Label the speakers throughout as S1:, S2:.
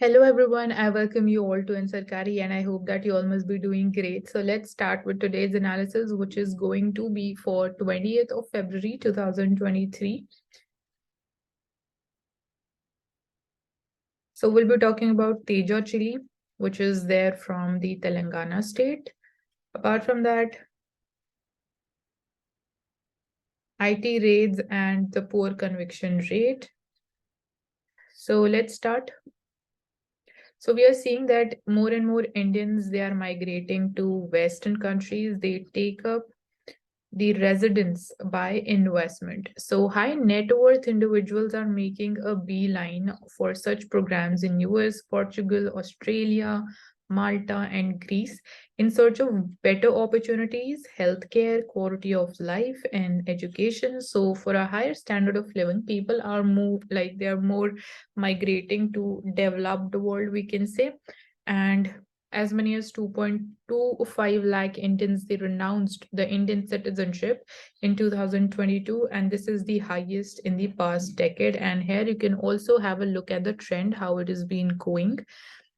S1: Hello everyone, I welcome you all to Sarkari and I hope that you all must be doing great. So let's start with today's analysis, which is going to be for 20th of February 2023. So we'll be talking about Teja chilli, which is there from the Telangana state. Apart from that, IT raids and the poor conviction rate. So let's start. So we are seeing that more and more Indians, they are migrating to Western countries. They take up the residence by investment. So high net worth individuals are making a beeline for such programs in US, Portugal, Australia, Malta, and Greece in search of better opportunities, healthcare, quality of life, and education. So for a higher standard of living, people are more like they are more migrating to developed world, we can say. And as many as 2.25 lakh Indians, they renounced the Indian citizenship in 2022, and this is the highest in the past decade. And here you can also have a look at the trend, how it has been going.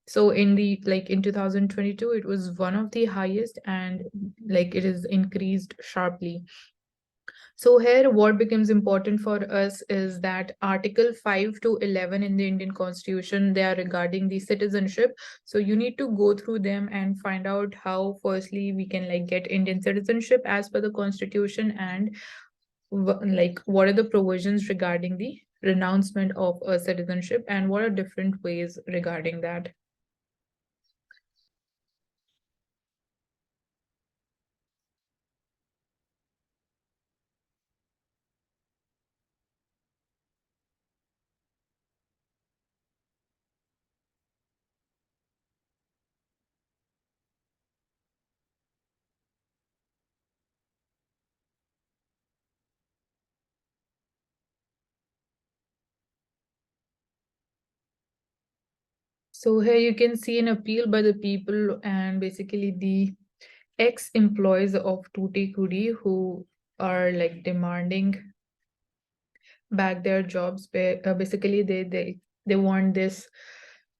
S1: So in 2022, it was one of the highest, and like it has increased sharply. So here what becomes important for us is that Article 5 to 11 in the Indian Constitution, they are regarding the citizenship. So you need to go through them and find out how firstly we can like get Indian citizenship as per the Constitution, and like what are the provisions regarding the renouncement of a citizenship and what are different ways regarding that. So here you can see an appeal by the people and basically the ex-employees of Tootie who are like demanding back their jobs. Basically, they want this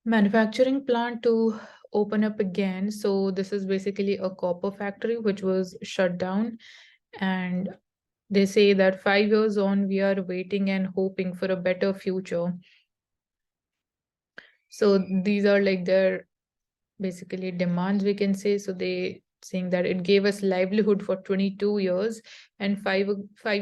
S1: manufacturing plant to open up again. So this is basically a copper factory which was shut down, and they say that 5 years on, we are waiting and hoping for a better future. So these are like their basically demands, we can say. So they saying that it gave us livelihood for 22 years, and five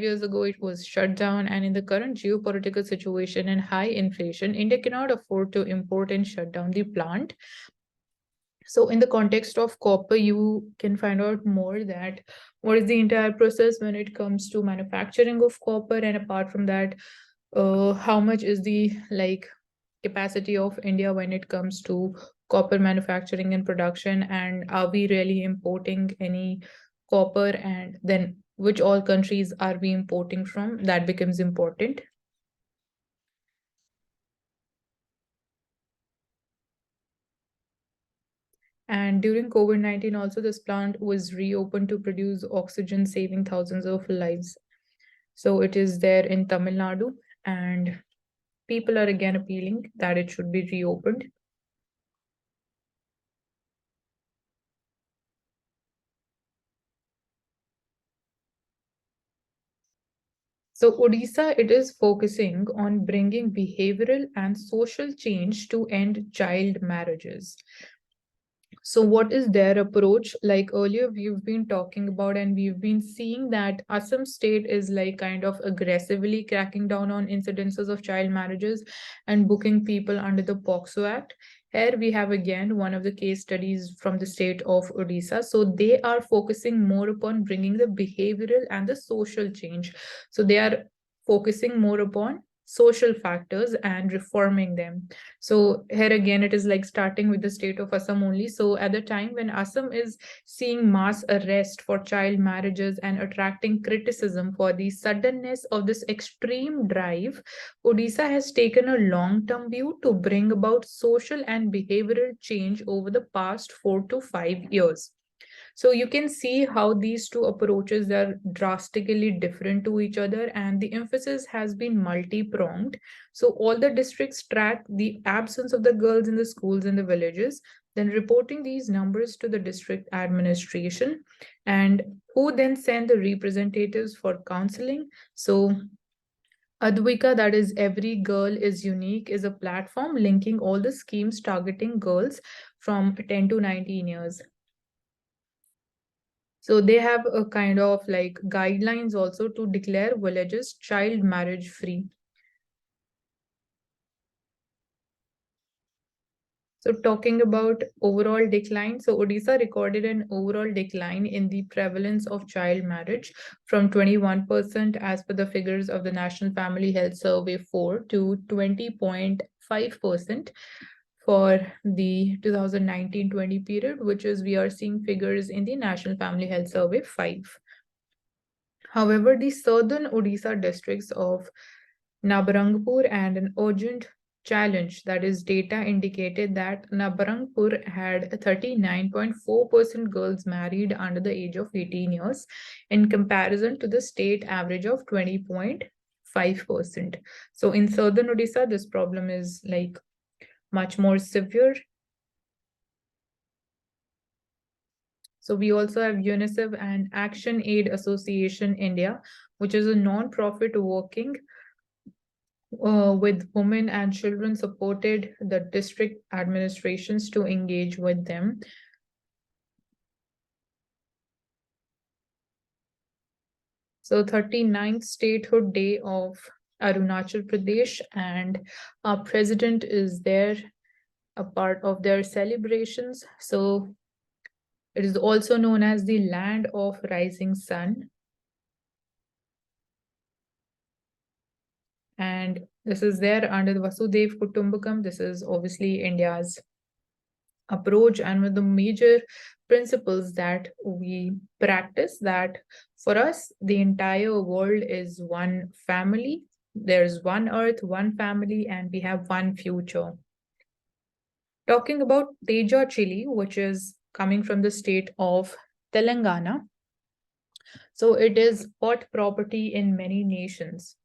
S1: years ago it was shut down, and in the current geopolitical situation and high inflation, India cannot afford to import and shut down the plant. So in the context of copper, you can find out more that what is the entire process when it comes to manufacturing of copper, and apart from that, how much is the like capacity of India when it comes to copper manufacturing and production, and are we really importing any copper, and then which all countries are we importing from? That becomes important. And during COVID-19 also, this plant was reopened to produce oxygen, saving thousands of lives. So it is there in Tamil Nadu, and people are again appealing that it should be reopened. So Odisha, it is focusing on bringing behavioral and social change to end child marriages. So what is their approach? Like earlier we've been talking about, and we've been seeing that Assam state is like kind of aggressively cracking down on incidences of child marriages and booking people under the POXO Act. Here we have again one of the case studies from the state of Odisha. So they are focusing more upon bringing the behavioral and the social change. So they are focusing more upon social factors and reforming them. So here again, it is like starting with the state of Assam only. So at the time when Assam is seeing mass arrest for child marriages and attracting criticism for the suddenness of this extreme drive, Odisha has taken a long-term view to bring about social and behavioral change over the past 4 to 5 years. So you can see how these two approaches are drastically different to each other, and the emphasis has been multi-pronged. So all the districts track the absence of the girls in the schools in the villages, then reporting these numbers to the district administration, and who then send the representatives for counseling. So Advika, that is Every Girl is Unique, is a platform linking all the schemes targeting girls from 10 to 19 years. So they have a kind of like guidelines also to declare villages child marriage free. So talking about overall decline, so Odisha recorded an overall decline in the prevalence of child marriage from 21% as per the figures of the National Family Health Survey 4 to 20.5% for the 2019-20 period, which is we are seeing figures in the National Family Health Survey 5. However, the southern Odisha districts of Nabarangpur and an urgent challenge, that is, data indicated that Nabarangpur had 39.4% girls married under the age of 18 years in comparison to the state average of 20.5%. So in southern Odisha, this problem is like much more severe. So we also have UNICEF and Action Aid Association India, which is a non-profit working with women and children, supported the district administrations to engage with them. So 39th Statehood Day of Arunachal Pradesh, and our president is there, a part of their celebrations. So it is also known as the land of rising sun. And this is there under the Vasudev Kutumbakam. This is obviously India's approach and one of the major principles that we practice, that for us the entire world is one family. There's one earth, one family, and we have one future. Talking about Teja chili, which is coming from the state of Telangana. So it is hot property in many nations,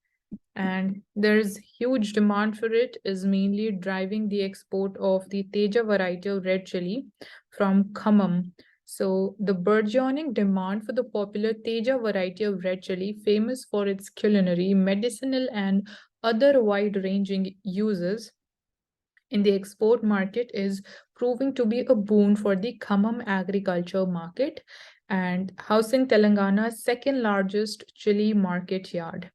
S1: and there's huge demand for it, is mainly driving the export of the Teja variety of red chili from Khammam. So the burgeoning demand for the popular Teja variety of red chili, famous for its culinary, medicinal, and other wide-ranging uses in the export market, is proving to be a boon for the Khammam agriculture market and housing Telangana's second largest chili market yard.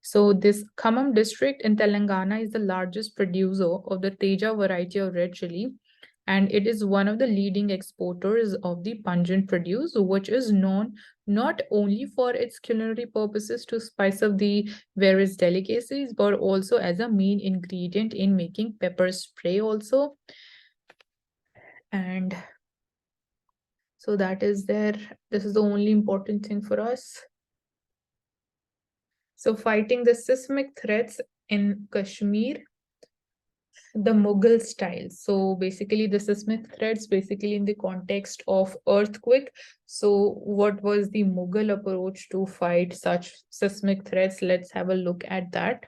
S1: So this Khammam district in Telangana is the largest producer of the Teja variety of red chili, and it is one of the leading exporters of the pungent produce, which is known not only for its culinary purposes to spice up the various delicacies, but also as a main ingredient in making pepper spray also. And so that is there. This is the only important thing for us. So fighting the seismic threats in Kashmir, the Mughal style. So basically the seismic threats basically in the context of earthquake. So what was the Mughal approach to fight such seismic threats? Let's have a look at that.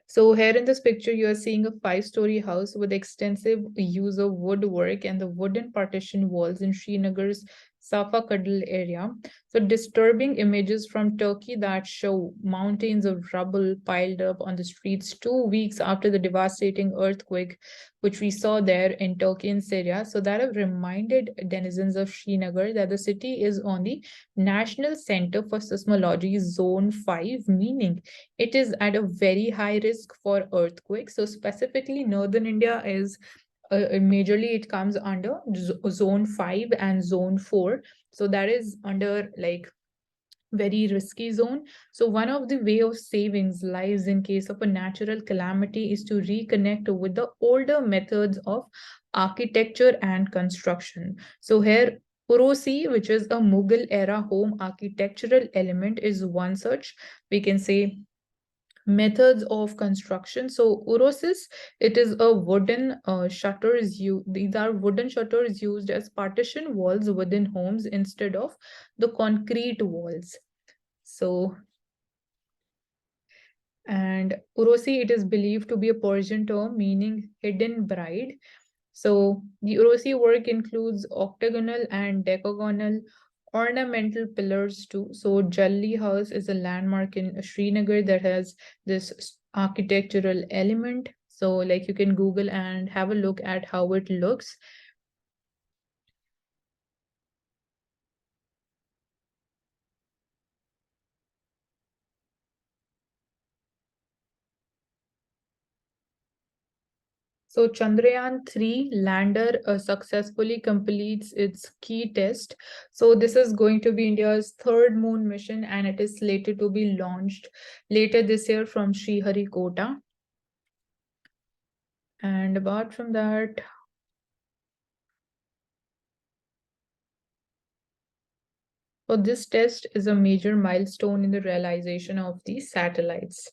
S1: So here in this picture, you are seeing a 5-story house with extensive use of woodwork and the wooden partition walls in Srinagar's Safa Kadal area. So disturbing images from Turkey that show mountains of rubble piled up on the streets 2 weeks after the devastating earthquake, which we saw there in Turkey and Syria. So that have reminded denizens of Srinagar that the city is on the National Center for Seismology Zone 5, meaning it is at a very high risk for earthquakes. So specifically, northern India is majorly it comes under zone 5 and zone 4. So that is under like very risky zone. So one of the way of savings lives in case of a natural calamity is to reconnect with the older methods of architecture and construction. So here Purosi, which is a Mughal era home architectural element, is one such. We can say Methods of construction. So urosis, it is a wooden shutters. These are wooden shutters used as partition walls within homes instead of the concrete walls. So, and urosi, it is believed to be a Persian term meaning hidden bride. So the Urosi work includes octagonal and decagonal ornamental pillars too. So Jalli House is a landmark in Srinagar that has this architectural element. So like you can Google and have a look at how it looks. So Chandrayaan 3 lander successfully completes its key test. So this is going to be India's third moon mission and it is slated to be launched later this year from Sriharikota. And apart from that, so this test is a major milestone in the realization of these satellites.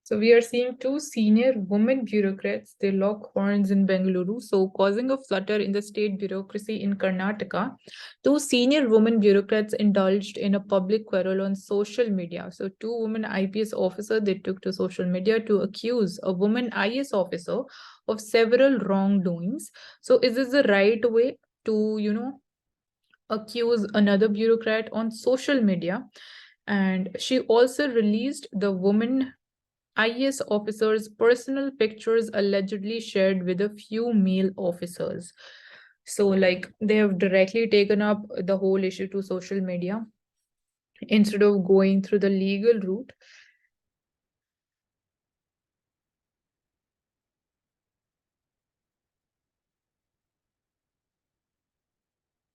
S1: So we are seeing two senior women bureaucrats. They lock horns in Bengaluru, so causing a flutter in the state bureaucracy in Karnataka. Two senior women bureaucrats indulged in a public quarrel on social media. So two women IPS officers, they took to social media to accuse a woman IS officer of several wrongdoings. So is this the right way to, accuse another bureaucrat on social media? And she also released the woman IAS officers' personal pictures allegedly shared with a few male officers. So, like, they have directly taken up the whole issue to social media instead of going through the legal route.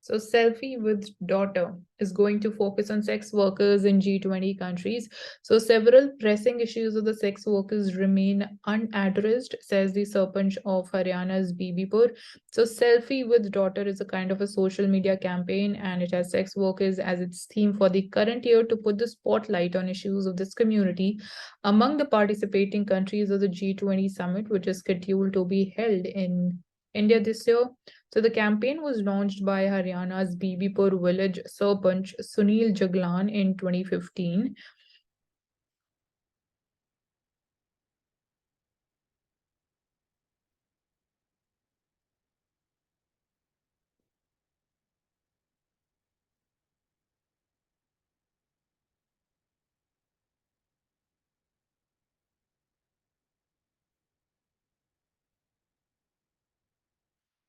S1: So, Selfie with Daughter is going to focus on sex workers in G20 countries. So, several pressing issues of the sex workers remain unaddressed, says the Sarpanch of Haryana's Bibipur. So, Selfie with Daughter is a kind of a social media campaign and it has sex workers as its theme for the current year to put the spotlight on issues of this community among the participating countries of the G20 summit, which is scheduled to be held in India this year. So the campaign was launched by Haryana's Bibipur village Sarpanch Sunil Jaglan in 2015.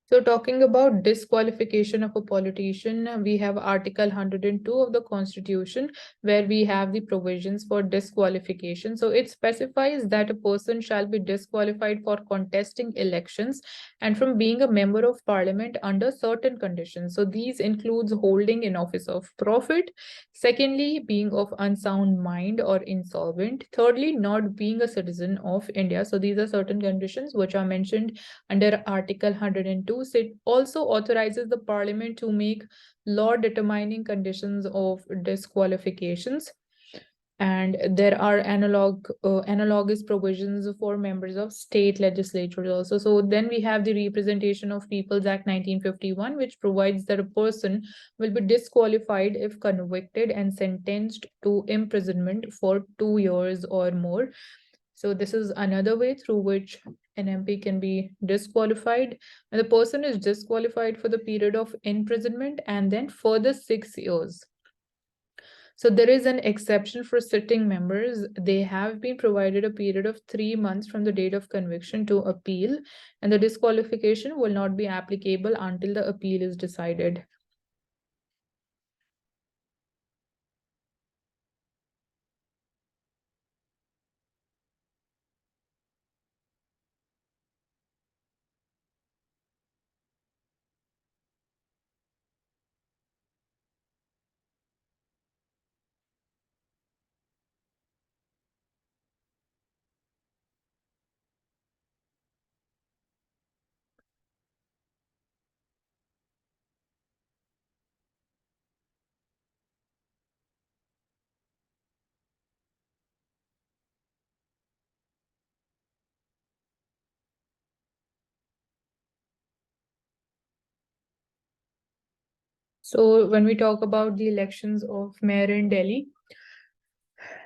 S1: So, talking about disqualification of a politician, we have Article 102 of the Constitution, where we have the provisions for disqualification. So, it specifies that a person shall be disqualified for contesting elections and from being a member of parliament under certain conditions. So, these includes holding an office of profit, secondly, being of unsound mind or insolvent, thirdly, not being a citizen of India. So, these are certain conditions which are mentioned under Article 102. So it also authorizes the Parliament to make law determining conditions of disqualifications. And there are analogous provisions for members of state legislatures also. So then we have the Representation of Peoples Act 1951, which provides that a person will be disqualified if convicted and sentenced to imprisonment for 2 years or more. So this is another way through which an MP can be disqualified. And the person is disqualified for the period of imprisonment and then further 6 years. So there is an exception for sitting members. They have been provided a period of 3 months from the date of conviction to appeal, and the disqualification will not be applicable until the appeal is decided. So when we talk about the elections of mayor in Delhi,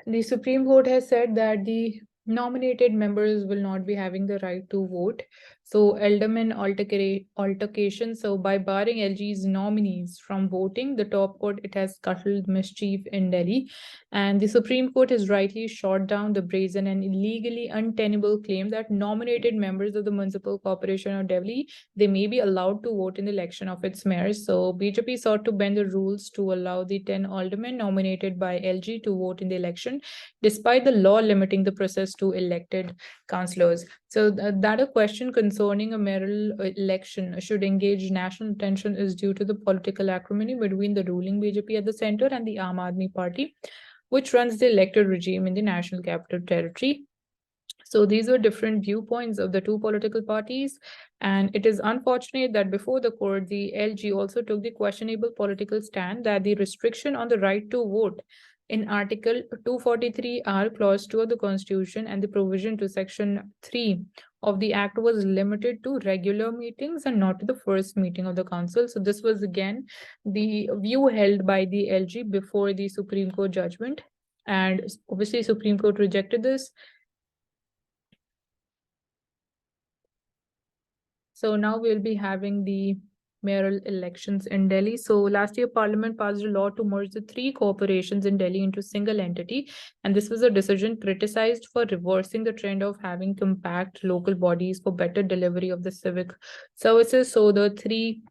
S1: the Supreme Court has said that the nominated members will not be having the right to vote. So, alderman altercation. So, by barring LG's nominees from voting, the top court it has scuttled mischief in Delhi, and the Supreme Court has rightly shot down the brazen and illegally untenable claim that nominated members of the municipal corporation of Delhi they may be allowed to vote in the election of its mayors. So, BJP sought to bend the rules to allow the 10 aldermen nominated by LG to vote in the election despite the law limiting the process to elected councillors. So that a question concerning a mayoral election should engage national attention is due to the political acrimony between the ruling BJP at the center and the Aam Aadmi Party, which runs the elected regime in the National Capital Territory. So these were different viewpoints of the two political parties. And it is unfortunate that before the court, the LG also took the questionable political stand that the restriction on the right to vote in Article 243R, Clause 2 of the Constitution, and the provision to Section 3 of the Act was limited to regular meetings and not to the first meeting of the Council. So this was again the view held by the LG before the Supreme Court judgment. And obviously, Supreme Court rejected this. So now we'll be having the mayoral elections in Delhi. So last year, Parliament passed a law to merge the three corporations in Delhi into single entity. And this was a decision criticized for reversing the trend of having compact local bodies for better delivery of the civic services. So the three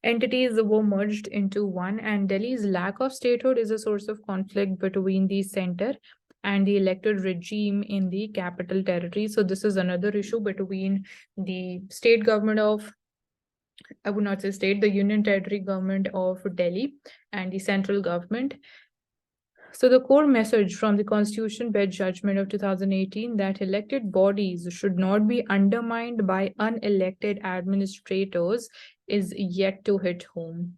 S1: entities were merged into one, and Delhi's lack of statehood is a source of conflict between the center and the elected regime in the capital territory. So this is another issue between the state government of, I would not say state, the union territory government of Delhi and the central government. So the core message from the Constitution Bench judgment of 2018 that elected bodies should not be undermined by unelected administrators is yet to hit home.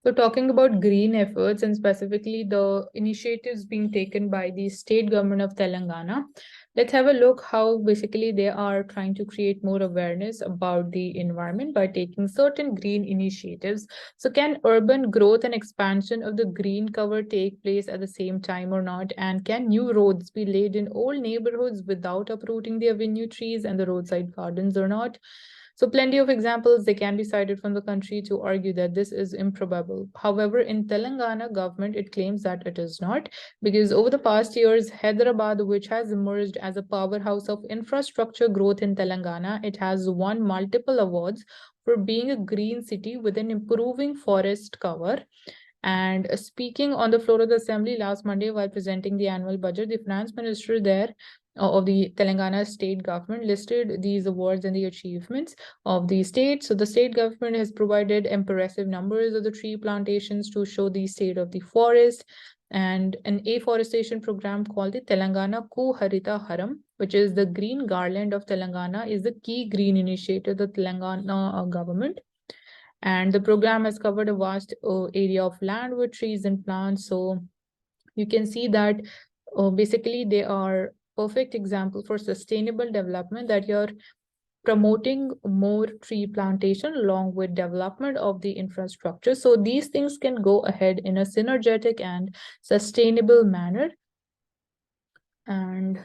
S1: So talking about green efforts and specifically the initiatives being taken by the state government of Telangana, let's have a look how basically they are trying to create more awareness about the environment by taking certain green initiatives. So can urban growth and expansion of the green cover take place at the same time or not? And can new roads be laid in old neighborhoods without uprooting the avenue trees and the roadside gardens or not? So plenty of examples they can be cited from the country to argue that this is improbable. However, in Telangana government, it claims that it is not, because over the past years, Hyderabad, which has emerged as a powerhouse of infrastructure growth in Telangana, it has won multiple awards for being a green city with an improving forest cover. And speaking on the floor of the assembly last Monday while presenting the annual budget, the finance minister there of the Telangana state government listed these awards and the achievements of the state. So the state government has provided impressive numbers of the tree plantations to show the state of the forest, and an afforestation program called the Telangana Ku Harita Haram, which is the green garland of Telangana, is the key green initiative of the Telangana government. And the program has covered a vast area of land with trees and plants. So you can see that basically they are perfect example for sustainable development, that you're promoting more tree plantation along with development of the infrastructure. So these things can go ahead in a synergetic and sustainable manner. And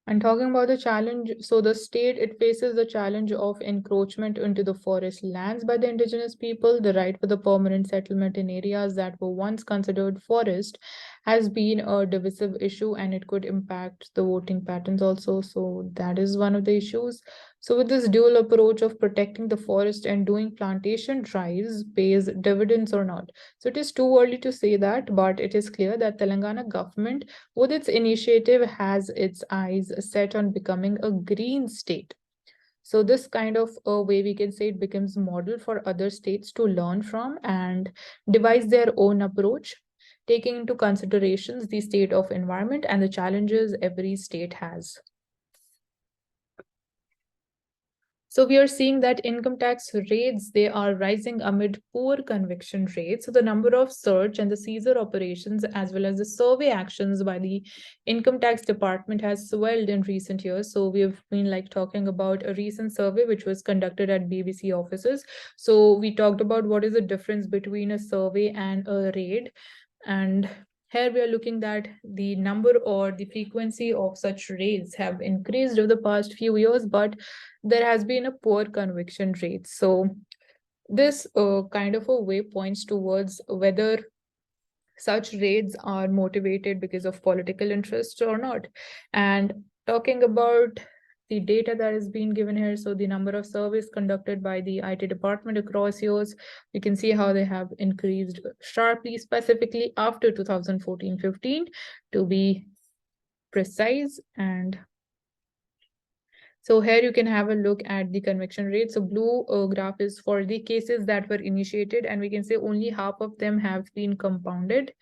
S1: And talking about the challenge, so the state, it faces the challenge of encroachment into the forest lands by the indigenous people. The right for the permanent settlement in areas that were once considered forest has been a divisive issue, and it could impact the voting patterns also. So that is one of the issues. So with this dual approach of protecting the forest and doing plantation drives pays dividends or not. So it is too early to say that, but it is clear that Telangana government with its initiative has its eyes set on becoming a green state. So this kind of a way we can say it becomes a model for other states to learn from and devise their own approach, taking into considerations the state of environment and the challenges every state has. So we are seeing that income tax rates, they are rising amid poor conviction rates. So the number of search and the seizure operations as well as the survey actions by the income tax department has swelled in recent years. So we have been like talking about a recent survey which was conducted at BBC offices. So we talked about what is the difference between a survey and a raid. And here we are looking that the number or the frequency of such raids have increased over the past few years, but there has been a poor conviction rate. So this kind of a way points towards whether such raids are motivated because of political interests or not. And talking about the data that is being given here, so the number of surveys conducted by the IT department across years, you can see how they have increased sharply, specifically after 2014-15 to be precise. And so here you can have a look at the conviction rate. So blue graph is for the cases that were initiated, and we can say only half of them have been compounded.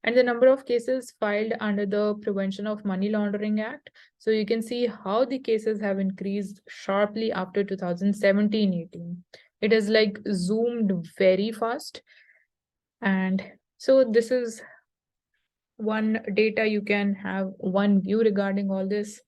S1: And the number of cases filed under the Prevention of Money Laundering Act. So you can see how the cases have increased sharply after 2017-18. It is like zoomed very fast. And so this is one data, you can have one view regarding all this.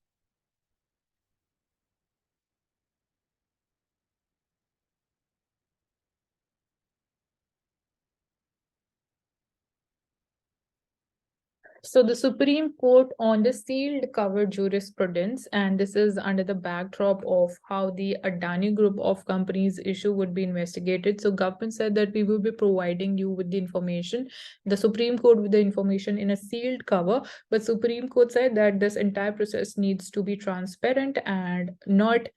S1: So the Supreme Court on the sealed cover jurisprudence, and this is under the backdrop of how the Adani group of companies issue would be investigated. So government said that we will be providing you with the information, the Supreme Court with the information in a sealed cover, but Supreme Court said that this entire process needs to be transparent and not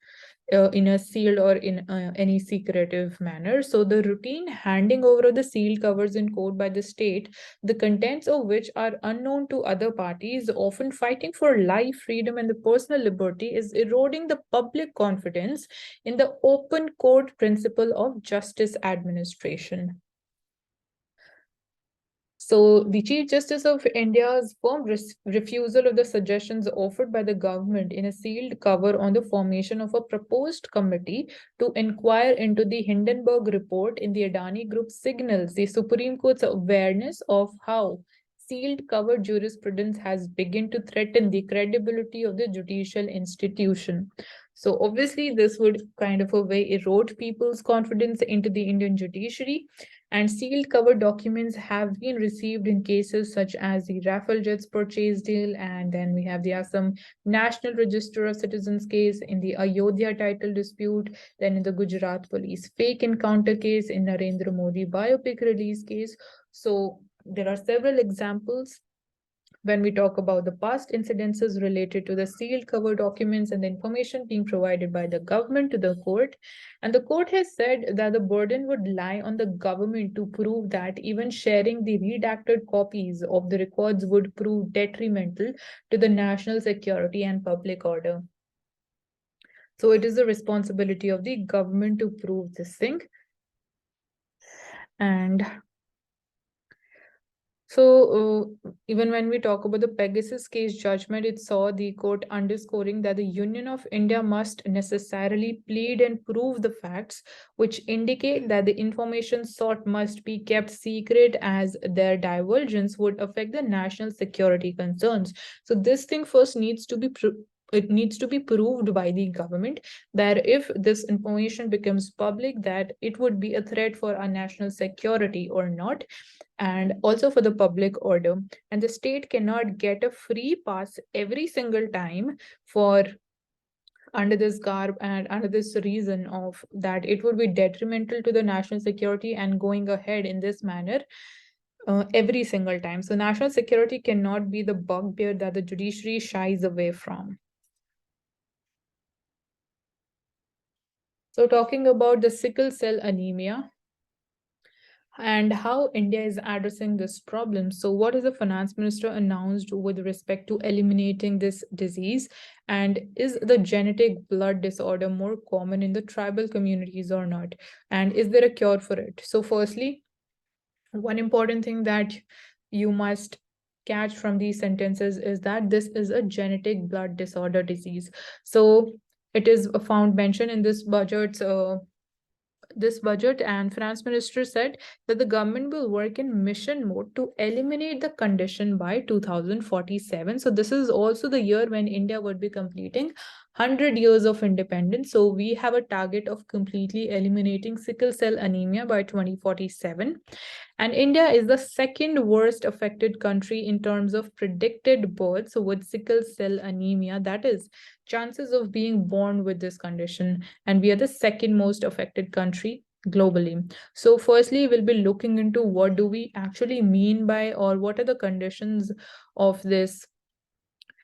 S1: in a sealed or in any secretive manner. So the routine handing over of the sealed covers in court by the state, the contents of which are unknown to other parties, often fighting for life, freedom, and the personal liberty, is eroding the public confidence in the open court principle of justice administration. So the Chief Justice of India's firm refusal of the suggestions offered by the government in a sealed cover on the formation of a proposed committee to inquire into the Hindenburg report in the Adani Group signals the Supreme Court's awareness of how sealed cover jurisprudence has begun to threaten the credibility of the judicial institution. So obviously this would kind of a way erode people's confidence into the Indian judiciary, and sealed cover documents have been received in cases such as the Rafale jets purchase deal, and then we have the Assam National Register of Citizens case, in the Ayodhya title dispute, then in the Gujarat police fake encounter case, in Narendra Modi biopic release case. So there are several examples when we talk about the past incidences related to the sealed cover documents and the information being provided by the government to the court. And the court has said that the burden would lie on the government to prove that even sharing the redacted copies of the records would prove detrimental to the national security and public order. So it is the responsibility of the government to prove this thing. And so, even when we talk about the Pegasus case judgment, it saw the court underscoring that the Union of India must necessarily plead and prove the facts, which indicate that the information sought must be kept secret, as their divulgence would affect the national security concerns. So, this thing first needs to be it needs to be proved by the government that if this information becomes public, that it would be a threat for our national security or not, and also for the public order. And the state cannot get a free pass every single time for under this garb and under this reason of that it would be detrimental to the national security and going ahead in this manner every single time. So national security cannot be the bugbear that the judiciary shies away from. So talking about the sickle cell anemia and how India is addressing this problem. So, what is the finance minister announced with respect to eliminating this disease? And is the genetic blood disorder more common in the tribal communities or not? And is there a cure for it? So, firstly, one important thing that you must catch from these sentences is that this is a genetic blood disorder disease. So, It is found mentioned in this budget, and finance minister said that the government will work in mission mode to eliminate the condition by 2047. So this is also the year when India would be completing 100 years of independence. So we have a target of completely eliminating sickle cell anemia by 2047. And India is the second worst affected country in terms of predicted births with sickle cell anemia, that is, chances of being born with this condition. And we are the second most affected country globally. So firstly, we'll be looking into what do we actually mean by, or what are the conditions of this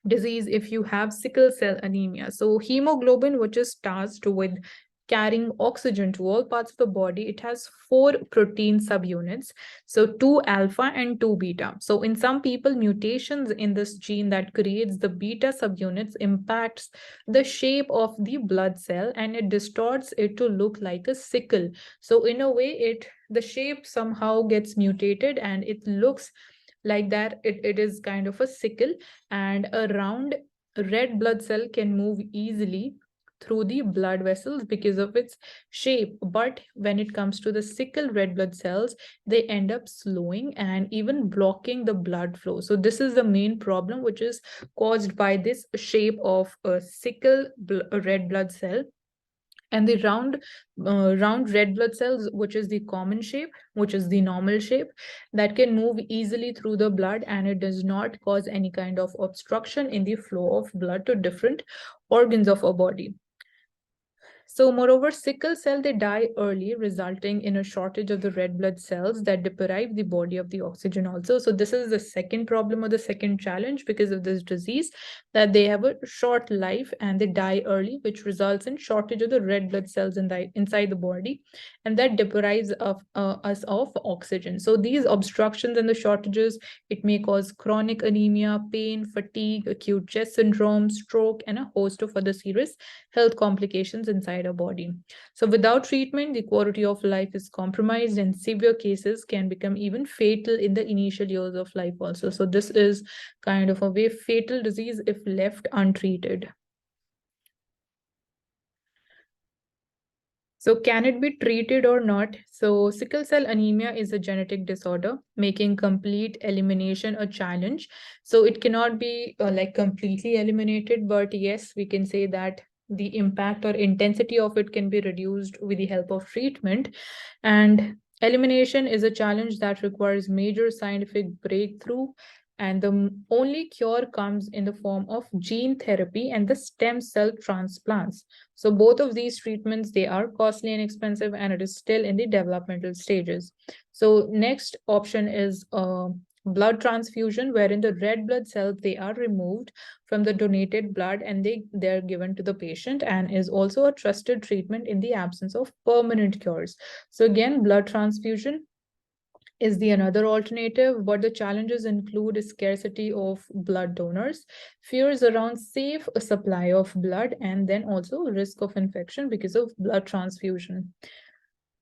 S1: disease if you have sickle cell anemia. So hemoglobin, which is tasked with carrying oxygen to all parts of the body, it has 4 protein subunits, so 2 alpha and 2 beta. So in some people, mutations in this gene that creates the beta subunits impacts the shape of the blood cell, and it distorts it to look like a sickle. So in a way, the shape somehow gets mutated and it looks like that it is kind of a sickle, and a round red blood cell can move easily through the blood vessels because of its shape. But when it comes to the sickle red blood cells, they end up slowing and even blocking the blood flow. So this is the main problem which is caused by this shape of a red blood cell. And the round red blood cells, which is the common shape, which is the normal shape, that can move easily through the blood, and it does not cause any kind of obstruction in the flow of blood to different organs of our body. So moreover, sickle cell, they die early, resulting in a shortage of the red blood cells that deprive the body of the oxygen also. So this is the second problem or the second challenge because of this disease, that they have a short life and they die early, which results in shortage of the red blood cells inside the body, and that deprives us of oxygen. So these obstructions and the shortages, it may cause chronic anemia, pain, fatigue, acute chest syndrome, stroke, and a host of other serious health complications inside our body. So without treatment, the quality of life is compromised, and severe cases can become even fatal in the initial years of life also. So this is kind of a very fatal disease if left untreated. So can it be treated or not? So sickle cell anemia is a genetic disorder, making complete elimination a challenge. So it cannot be like completely eliminated, but yes, we can say that the impact or intensity of it can be reduced with the help of treatment. And elimination is a challenge that requires major scientific breakthrough, and the only cure comes in the form of gene therapy and the stem cell transplants. So both of these treatments, they are costly and expensive, and it is still in the developmental stages. So next option is blood transfusion, wherein the red blood cells, they are removed from the donated blood and they're given to the patient, and is also a trusted treatment in the absence of permanent cures. So again, blood transfusion is the another alternative, but the challenges include a scarcity of blood donors, fears around safe supply of blood, and then also risk of infection because of blood transfusion.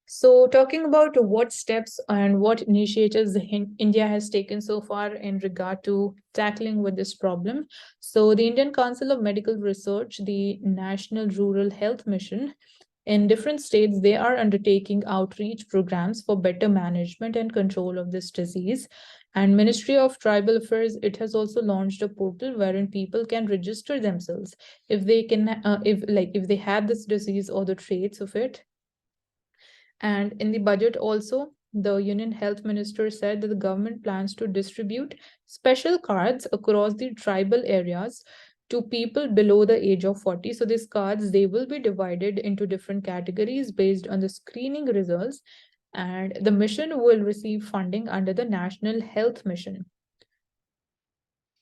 S1: So talking about what steps and what initiatives India has taken so far in regard to tackling with this problem. So the Indian Council of Medical Research, the National Rural Health Mission, in different states, they are undertaking outreach programs for better management and control of this disease. And Ministry of Tribal Affairs, it has also launched a portal wherein people can register themselves if they can, if they have this disease or the traits of it. And in the budget also, the Union Health Minister said that the government plans to distribute special cards across the tribal areas to people below the age of 40. So these cards, they will be divided into different categories based on the screening results, and the mission will receive funding under the National Health Mission.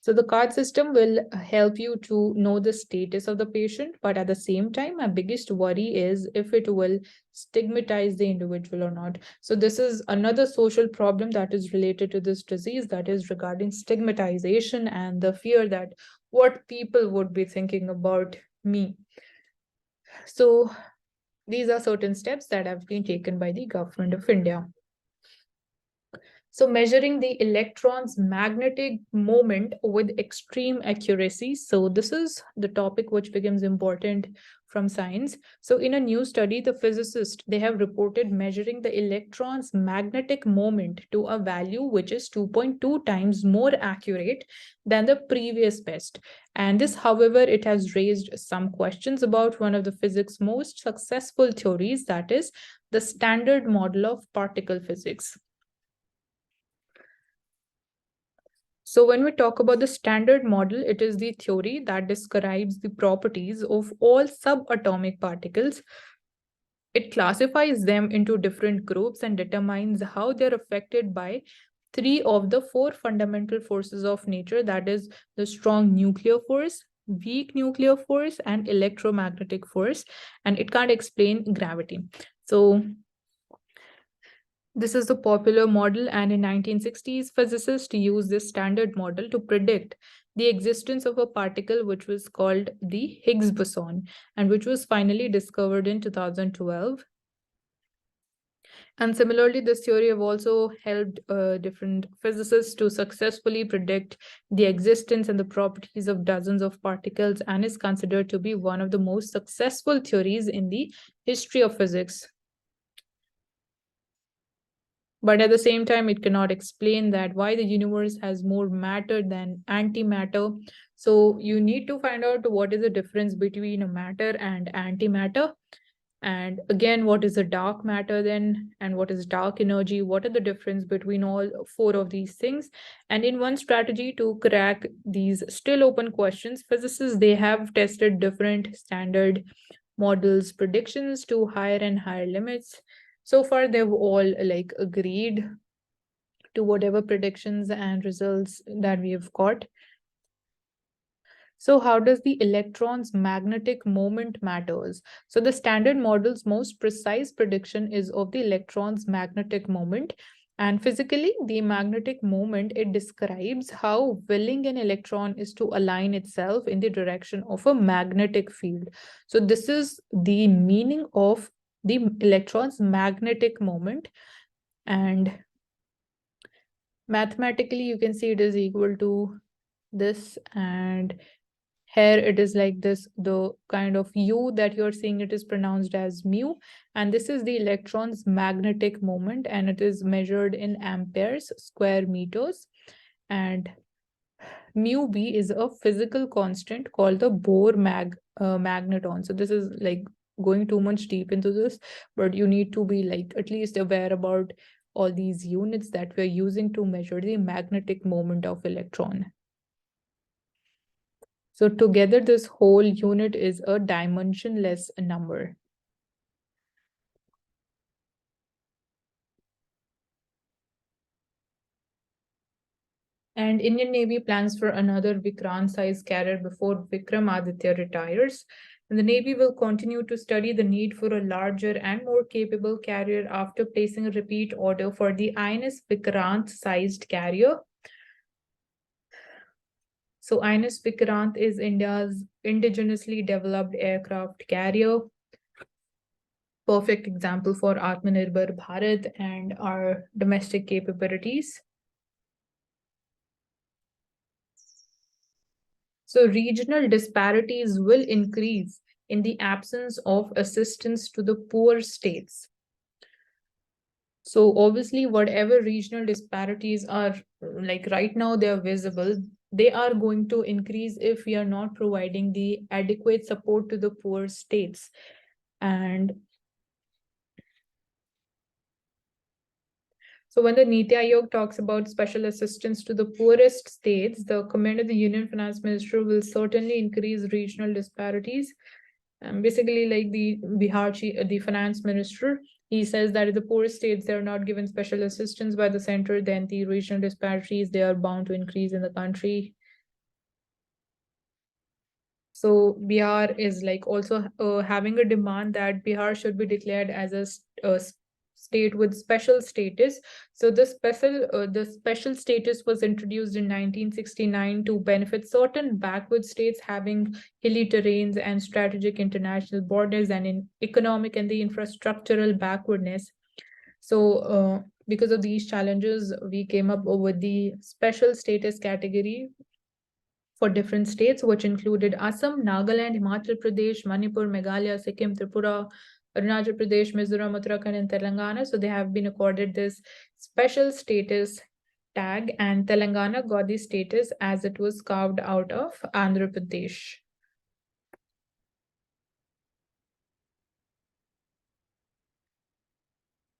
S1: So the card system will help you to know the status of the patient, but at the same time, my biggest worry is if it will stigmatize the individual or not. So this is another social problem that is related to this disease, that is regarding stigmatization and the fear that what people would be thinking about me. So these are certain steps that have been taken by the government of India. So measuring the electron's magnetic moment with extreme accuracy. So this is the topic which becomes important from science. So in a new study, the physicists, they have reported measuring the electron's magnetic moment to a value which is 2.2 times more accurate than the previous best. And this, however, it has raised some questions about one of the physics' most successful theories, that is the standard model of particle physics. So when we talk about the standard model, it is the theory that describes the properties of all subatomic particles. It classifies them into different groups and determines how they're affected by three of the four fundamental forces of nature, that is the strong nuclear force, weak nuclear force, and electromagnetic force, and it can't explain gravity. So this is the popular model, and in 1960s, physicists used this standard model to predict the existence of a particle which was called the Higgs boson, and which was finally discovered in 2012. And similarly, this theory have also helped different physicists to successfully predict the existence and the properties of dozens of particles, and is considered to be one of the most successful theories in the history of physics. But at the same time, it cannot explain that why the universe has more matter than antimatter. So you need to find out what is the difference between a matter and antimatter. And again, what is a dark matter then? And what is dark energy? What are the difference between all four of these things? And in one strategy to crack these still open questions, physicists, they have tested different standard models, predictions to higher and higher limits. So far, they've all agreed to whatever predictions and results that we have got. So how does the electron's magnetic moment matters? So the standard model's most precise prediction is of the electron's magnetic moment. And physically, the magnetic moment, it describes how willing an electron is to align itself in the direction of a magnetic field. So this is the meaning of the electron's magnetic moment. And mathematically, you can see it is equal to this, and here it is like this, the kind of u that you're seeing, it is pronounced as mu, and this is the electron's magnetic moment, and it is measured in amperes square meters. And mu b is a physical constant called the Bohr magneton. So this is going too much deep into this, but you need to be at least aware about all these units that we're using to measure the magnetic moment of electron. So together, this whole unit is a dimensionless number. And Indian Navy plans for another Vikrant-sized carrier before Vikramaditya retires. And the Navy will continue to study the need for a larger and more capable carrier after placing a repeat order for the INS Vikrant-sized carrier. So INS Vikrant is India's indigenously developed aircraft carrier. Perfect example for Atmanirbhar Bharat and our domestic capabilities. So regional disparities will increase in the absence of assistance to the poor states. So obviously, whatever regional disparities are right now, they are visible. They are going to increase if we are not providing the adequate support to the poor states. And so when the Niti Aayog talks about special assistance to the poorest states, the command of the Union Finance Minister will certainly increase regional disparities. Basically, like the Bihar, the finance minister, he says that if the poorest states, they're not given special assistance by the center, then the regional disparities, they are bound to increase in the country. So Bihar is also having a demand that Bihar should be declared as a state with special status. So the special status was introduced in 1969 to benefit certain backward states having hilly terrains and strategic international borders, and in economic and the infrastructural backwardness. So because of these challenges, we came up with the special status category for different states, which included Assam, Nagaland, Himachal Pradesh, Manipur, Meghalaya, Sikkim, Tripura, Arunachal Pradesh, Mizoram, Uttarakhand, and Telangana. So they have been accorded this special status tag, and Telangana got the status as it was carved out of Andhra Pradesh.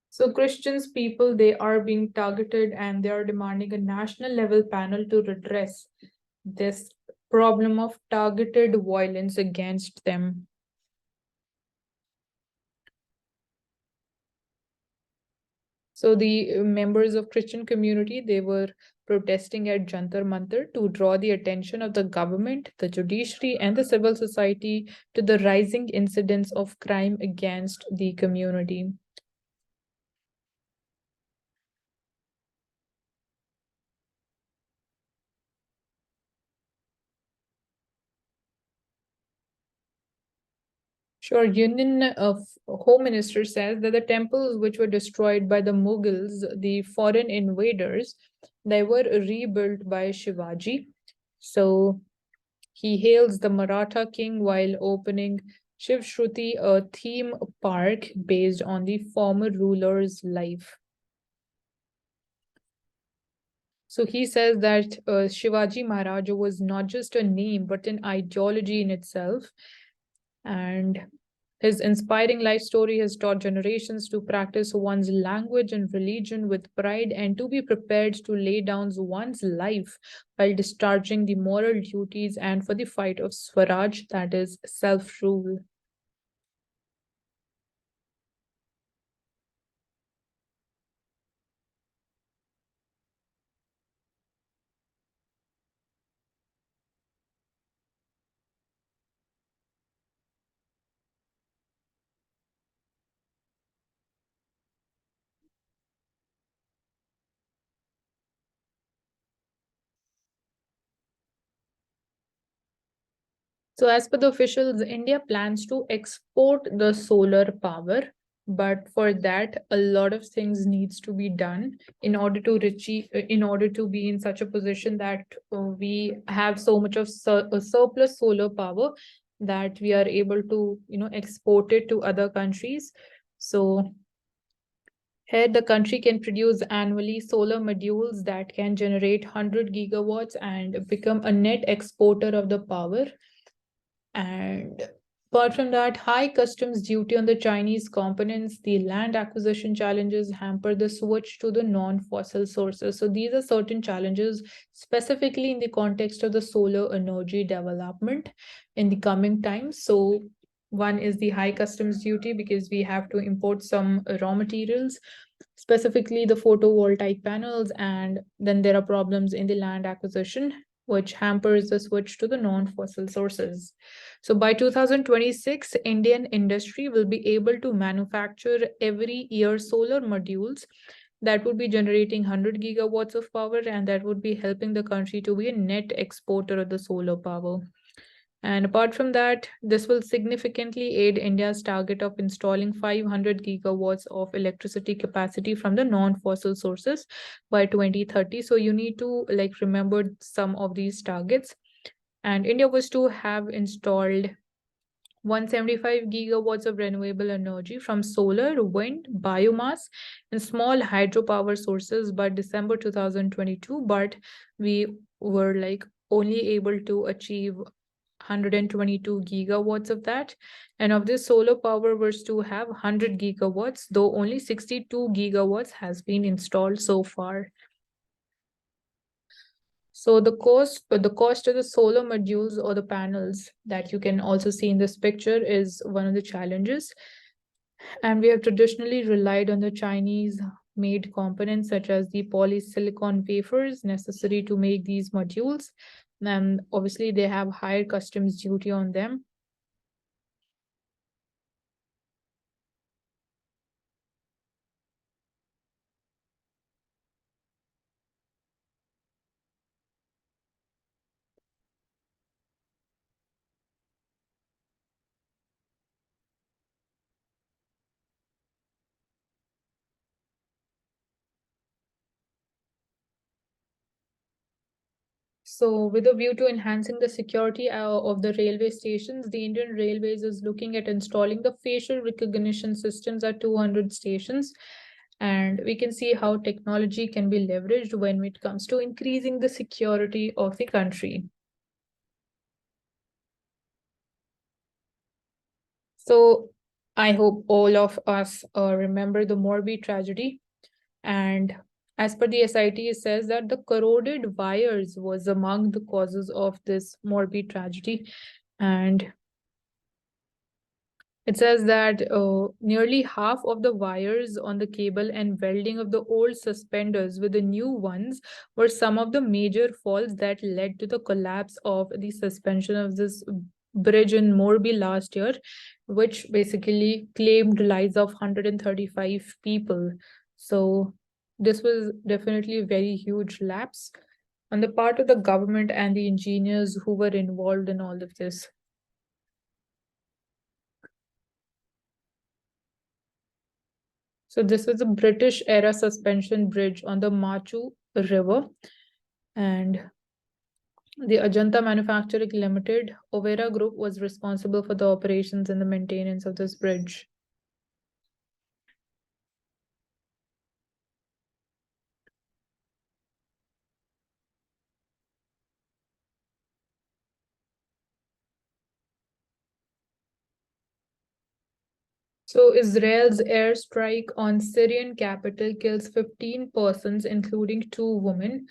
S1: So Christians people, they are being targeted and they are demanding a national level panel to redress this problem of targeted violence against them. So the members of Christian community, they were protesting at Jantar Mantar to draw the attention of the government, the judiciary, and the civil society to the rising incidence of crime against the community. Sure, Union of Home Minister says that the temples which were destroyed by the Mughals, the foreign invaders, they were rebuilt by Shivaji. So he hails the Maratha king while opening Shiv Shruti, a theme park based on the former ruler's life. So he says that Shivaji Maharaja was not just a name but an ideology in itself. And his inspiring life story has taught generations to practice one's language and religion with pride and to be prepared to lay down one's life while discharging the moral duties and for the fight of Swaraj, that is, self rule. So, as per the officials, India plans to export the solar power, but for that, a lot of things needs to be done in order to achieve, in order to be in such a position that we have so much of surplus solar power that we are able to, export it to other countries. So, here, the country can produce annually solar modules that can generate 100 gigawatts and become a net exporter of the power. And apart from that, high customs duty on the Chinese components, the land acquisition challenges hamper the switch to the non-fossil sources. So these are certain challenges specifically in the context of the solar energy development in the coming times. So one is the high customs duty because we have to import some raw materials, specifically the photovoltaic panels, and then there are problems in the land acquisition which hampers the switch to the non-fossil sources. So by 2026, Indian industry will be able to manufacture every year solar modules that would be generating 100 gigawatts of power, and that would be helping the country to be a net exporter of the solar power. And apart from that, this will significantly aid India's target of installing 500 gigawatts of electricity capacity from the non-fossil sources by 2030. So you need to remember some of these targets. And India was to have installed 175 gigawatts of renewable energy from solar, wind, biomass, and small hydropower sources by December 2022, but we were only able to achieve 122 gigawatts of that. And of this, solar power was to have 100 gigawatts, though only 62 gigawatts has been installed so far. So the cost of the solar modules or the panels that you can also see in this picture is one of the challenges. And we have traditionally relied on the Chinese made components such as the polysilicon wafers necessary to make these modules. And obviously they have higher customs duty on them. So, with a view to enhancing the security of the railway stations, the Indian Railways is looking at installing the facial recognition systems at 200 stations. And we can see how technology can be leveraged when it comes to increasing the security of the country. So, I hope all of us remember the Morbi tragedy. And as per the SIT, it says that the corroded wires was among the causes of this morbid tragedy. And it says that nearly half of the wires on the cable and welding of the old suspenders with the new ones were some of the major faults that led to the collapse of the suspension of this bridge in Morbi last year, which basically claimed lives of 135 people. So this was definitely a very huge lapse on the part of the government and the engineers who were involved in all of this. So this was a British era suspension bridge on the Machu River, and the Ajanta Manufacturing Limited, Overa Group, was responsible for the operations and the maintenance of this bridge. So Israel's airstrike on Syrian capital kills 15 persons, including 2 women.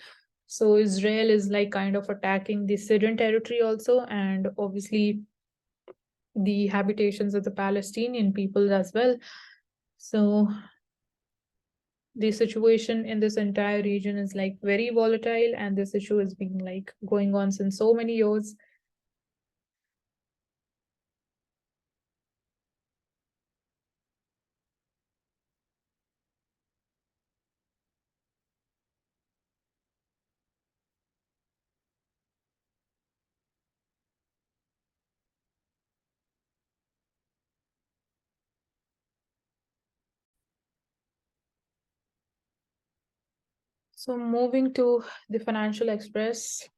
S1: So Israel is like kind of attacking the Syrian territory also, and obviously the habitations of the Palestinian people as well. So the situation in this entire region is like very volatile, and this issue has been like going on since so many years. So moving to the Financial Express.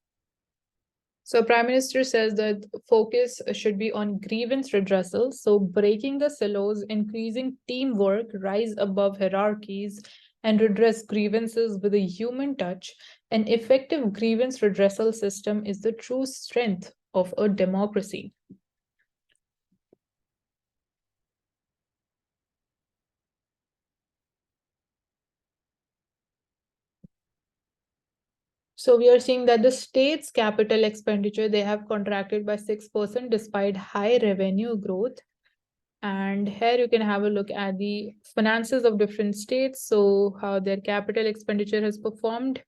S1: So Prime Minister says that focus should be on grievance redressal. So breaking the silos, increasing teamwork, rise above hierarchies, and redress grievances with a human touch. An effective grievance redressal system is the true strength of a democracy. So we are seeing that the state's capital expenditure, they have contracted by 6% despite high revenue growth. And here you can have a look at the finances of different states, so how their capital expenditure has performed.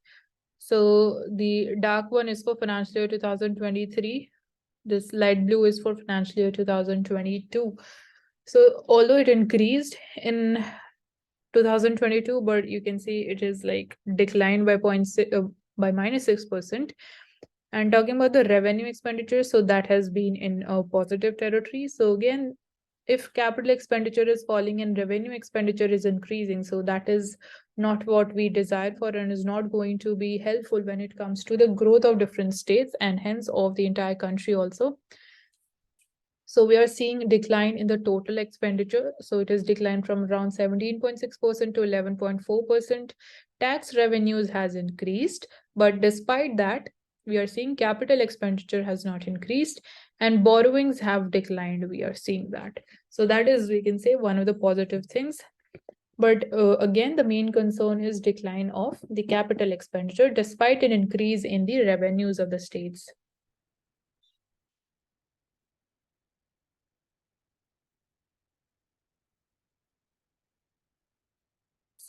S1: So the dark one is for financial year 2023. This light blue is for financial year 2022. So although it increased in 2022, but you can see it is like declined by by -6%. And talking about the revenue expenditure, so that has been in a positive territory. So again, if capital expenditure is falling and revenue expenditure is increasing, so that is not what we desire for and is not going to be helpful when it comes to the growth of different states and hence of the entire country also. So we are seeing a decline in the total expenditure. So it has declined from around 17.6% to 11.4%. Tax revenues has increased, but despite that, we are seeing capital expenditure has not increased and borrowings have declined. We are seeing that. So that is, we can say, one of the positive things. But again, the main concern is decline of the capital expenditure despite an increase in the revenues of the states.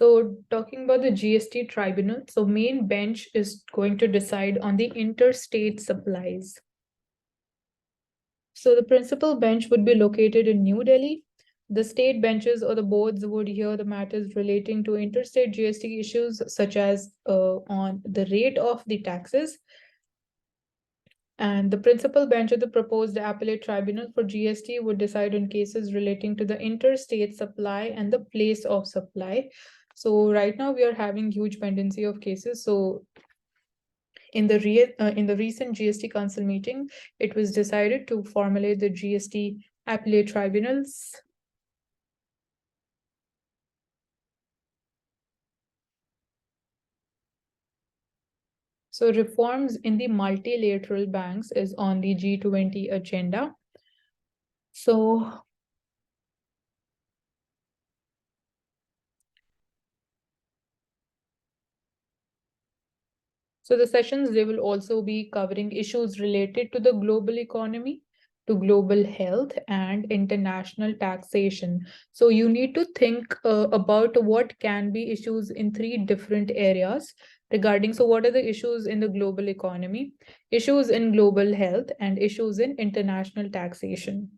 S1: So talking about the GST tribunal, so main bench is going to decide on the interstate supplies. So the principal bench would be located in New Delhi. The state benches or the boards would hear the matters relating to interstate GST issues, such as on the rate of the taxes. And the principal bench of the proposed appellate tribunal for GST would decide on cases relating to the interstate supply and the place of supply. So right now we are having huge pendency of cases. So In the recent GST Council meeting, it was decided to formulate the GST appellate tribunals. So reforms in the multilateral banks is on the G20 agenda. So the sessions, they will also be covering issues related to the global economy, to global health, and international taxation. So you need to think about what can be issues in three different areas regarding. So what are the issues in the global economy, issues in global health, and issues in international taxation?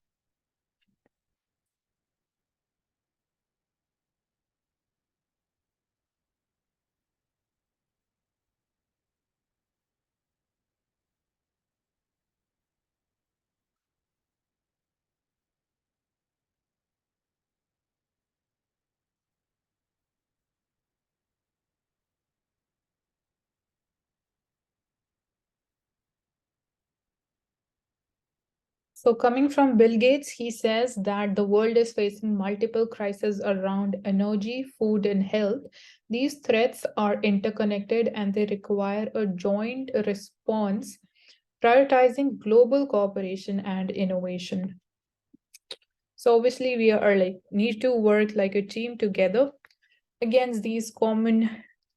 S1: So, coming from Bill Gates, he says that the world is facing multiple crises around energy, food, and health. These threats are interconnected and they require a joint response, prioritizing global cooperation and innovation. So, obviously, we are like need to work like a team together against these common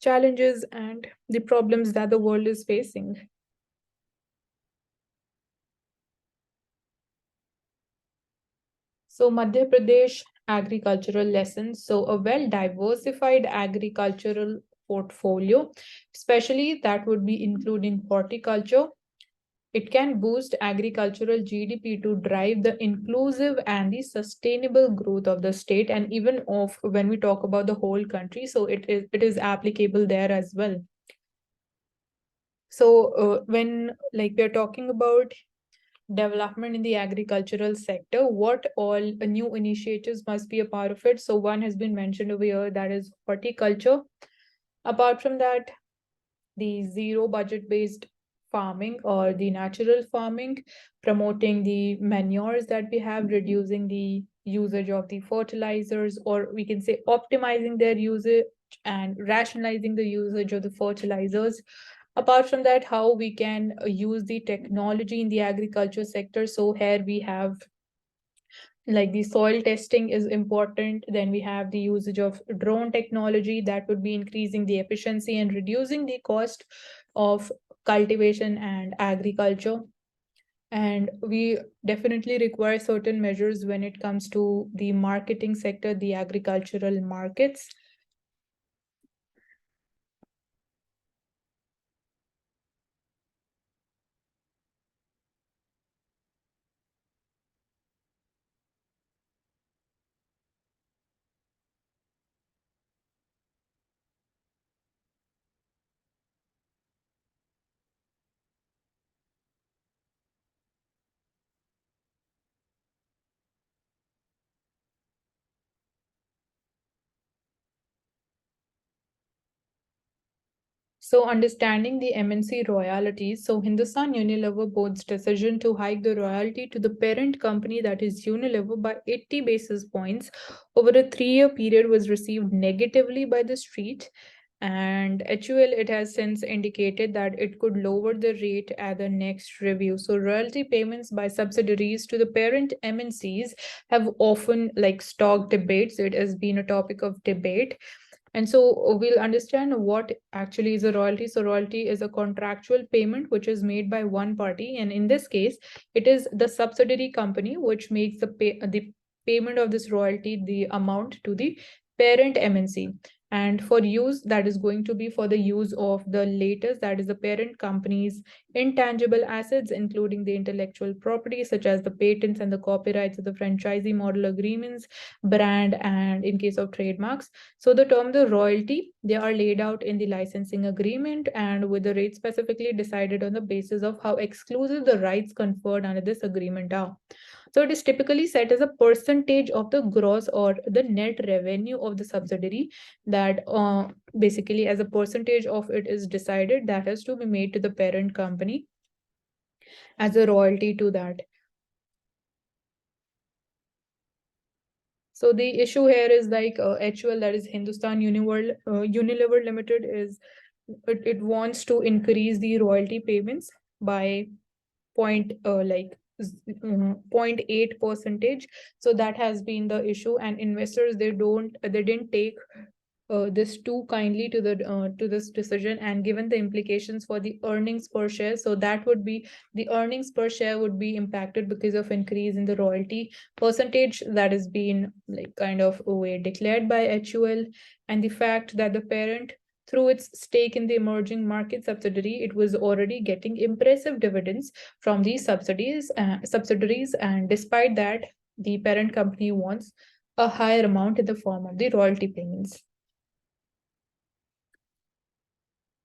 S1: challenges and the problems that the world is facing. So, Madhya Pradesh agricultural lessons. So, a well diversified agricultural portfolio, especially that would be including horticulture. It can boost agricultural GDP to drive the inclusive and the sustainable growth of the state and even of when we talk about the whole country. So, it is applicable there as well. So, when like we are talking about development in the agricultural sector, what all new initiatives must be a part of it? So one has been mentioned over here, that is horticulture. Apart from that, the zero budget based farming or the natural farming, promoting the manures that we have, reducing the usage of the fertilizers, or we can say optimizing their usage and rationalizing the usage of the fertilizers. Apart from that, how we can use the technology in the agriculture sector. So here we have like the soil testing is important. Then we have the usage of drone technology that would be increasing the efficiency and reducing the cost of cultivation and agriculture. And we definitely require certain measures when it comes to the marketing sector, the agricultural markets. So, understanding the MNC royalties. So, Hindustan Unilever Board's decision to hike the royalty to the parent company, that is Unilever, by 80 basis points over a 3-year period was received negatively by the street. And HUL, it has since indicated that it could lower the rate at the next review. So, royalty payments by subsidiaries to the parent MNCs have often like stalked debates. It has been a topic of debate, and so we'll understand what actually is a royalty. So royalty is a contractual payment which is made by one party, and in this case, it is the subsidiary company which makes the payment of this royalty, the amount to the parent MNC. And for use, that is going to be for the use of the latest, that is the parent company's intangible assets, including the intellectual property, such as the patents and the copyrights of the franchisee model agreements, brand, and in case of trademarks. So the term the royalty, they are laid out in the licensing agreement and with the rate specifically decided on the basis of how exclusive the rights conferred under this agreement are. So it is typically set as a percentage of the gross or the net revenue of the subsidiary, that basically as a percentage of it is decided, that has to be made to the parent company as a royalty to that. So the issue here is like HUL, that is Hindustan Unilever Limited, is it wants to increase the royalty payments by point like 0.8 percentage. So that has been the issue, and investors, they didn't take this too kindly to this decision, and given the implications for the earnings per share, so that would be, the earnings per share would be impacted because of increase in the royalty percentage that has been like kind of a way declared by HUL, and the fact that the parent, through its stake in the emerging market subsidiary, it was already getting impressive dividends from these subsidiaries, and despite that, the parent company wants a higher amount in the form of the royalty payments.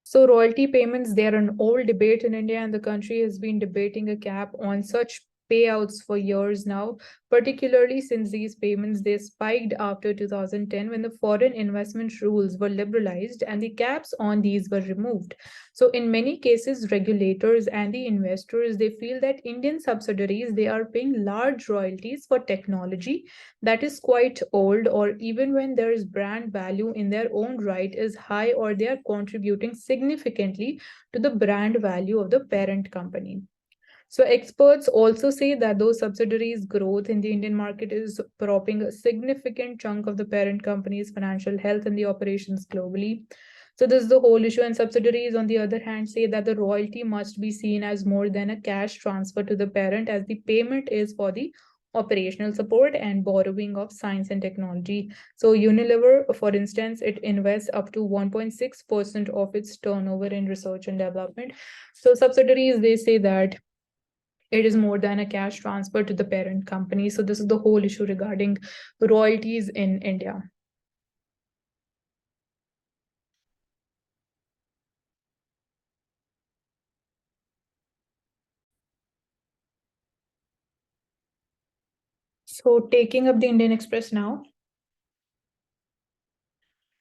S1: So royalty payments, they are an old debate in India, and the country has been debating a cap on such payouts for years now, particularly since these payments, they spiked after 2010 when the foreign investment rules were liberalized and the caps on these were removed. So in many cases, regulators and the investors, they feel that Indian subsidiaries, they are paying large royalties for technology that is quite old, or even when there is brand value in their own right is high, or they are contributing significantly to the brand value of the parent company. So experts also say that those subsidiaries' growth in the Indian market is propping a significant chunk of the parent company's financial health and the operations globally. So this is the whole issue. And subsidiaries, on the other hand, say that the royalty must be seen as more than a cash transfer to the parent, as the payment is for the operational support and borrowing of science and technology. So Unilever, for instance, it invests up to 1.6% of its turnover in research and development. So subsidiaries, they say that it is more than a cash transfer to the parent company. So this is the whole issue regarding royalties in India. So taking up the Indian Express now.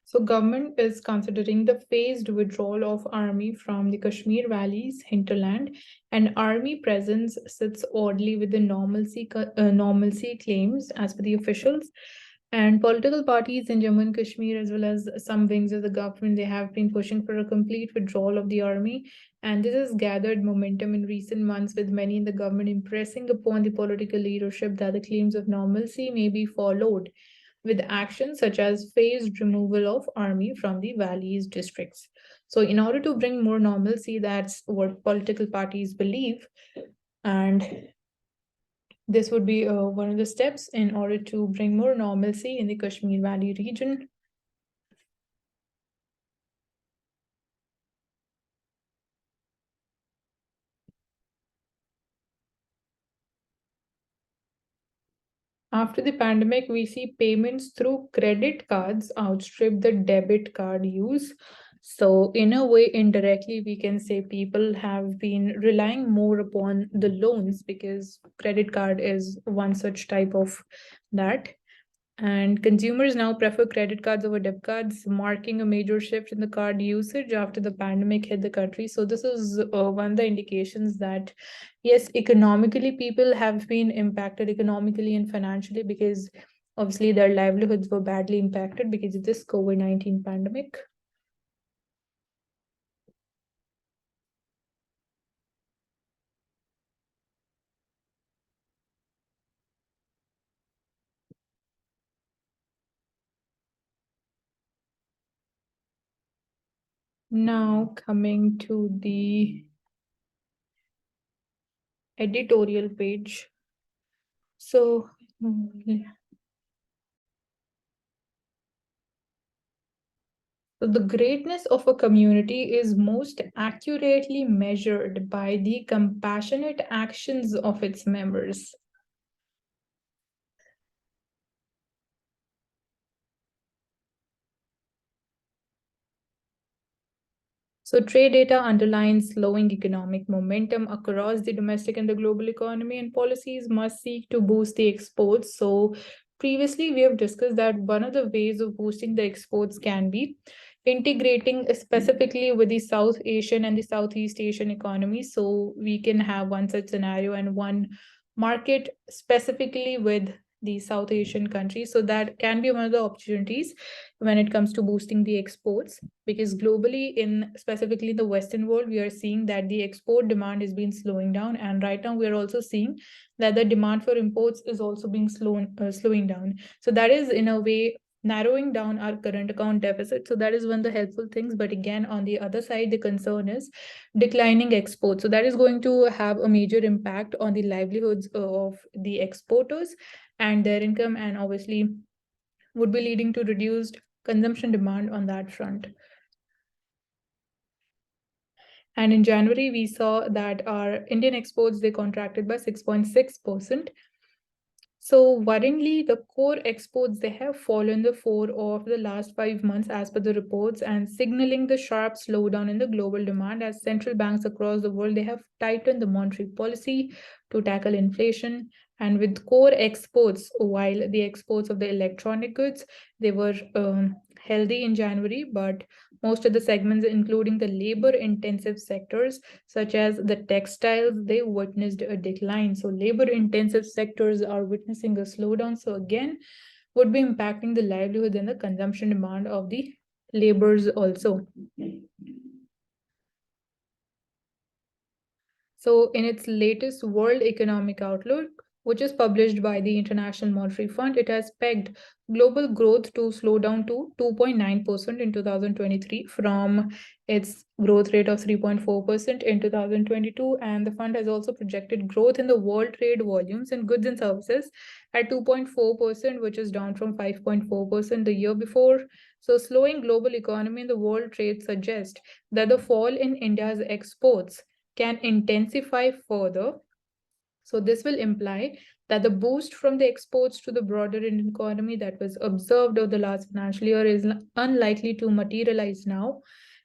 S1: So government is considering the phased withdrawal of army from the Kashmir Valley's hinterland, and army presence sits oddly with the normalcy claims as per the officials. And political parties in Jammu and Kashmir, as well as some wings of the government, they have been pushing for a complete withdrawal of the army. And this has gathered momentum in recent months, with many in the government impressing upon the political leadership that the claims of normalcy may be followed with actions such as phased removal of army from the valley's districts. So, in order to bring more normalcy, that's what political parties believe. And this would be one of the steps in order to bring more normalcy in the Kashmir Valley region. After the pandemic, we see payments through credit cards outstrip the debit card use. So, in a way, indirectly, we can say people have been relying more upon the loans, because credit card is one such type of that. And consumers now prefer credit cards over debit cards, marking a major shift in the card usage after the pandemic hit the country. So, this is one of the indications that, yes, economically, people have been impacted economically and financially, because obviously their livelihoods were badly impacted because of this COVID-19 pandemic. Now, coming to the editorial page. So, so the greatness of a community is most accurately measured by the compassionate actions of its members. So trade data underlines slowing economic momentum across the domestic and the global economy, and policies must seek to boost the exports. So previously we have discussed that one of the ways of boosting the exports can be integrating specifically with the South Asian and the Southeast Asian economies. So we can have one such scenario and one market specifically with the South Asian countries. So that can be one of the opportunities when it comes to boosting the exports, because globally, in specifically the Western world, we are seeing that the export demand has been slowing down, and right now we are also seeing that the demand for imports is also being slowing down. So that is in a way narrowing down our current account deficit. So that is one of the helpful things. But again, on the other side, the concern is declining exports. So that is going to have a major impact on the livelihoods of the exporters and their income, and obviously would be leading to reduced consumption demand on that front. And in January, we saw that our Indian exports, they contracted by 6.6%. So worryingly, the core exports, they have fallen the 4 of the last 5 months as per the reports, and signaling the sharp slowdown in the global demand as central banks across the world, they have tightened the monetary policy to tackle inflation. And with core exports, while the exports of the electronic goods, they were healthy in January, but most of the segments, including the labor intensive sectors, such as the textiles, they witnessed a decline. So labor intensive sectors are witnessing a slowdown. So again, would be impacting the livelihood and the consumption demand of the laborers also. So in its latest World Economic Outlook, which is published by the International Monetary Fund, it has pegged global growth to slow down to 2.9% in 2023 from its growth rate of 3.4% in 2022. And the fund has also projected growth in the world trade volumes in goods and services at 2.4%, which is down from 5.4% the year before. So slowing global economy and the world trade suggest that the fall in India's exports can intensify further. So this will imply that the boost from the exports to the broader Indian economy that was observed over the last financial year is unlikely to materialize now.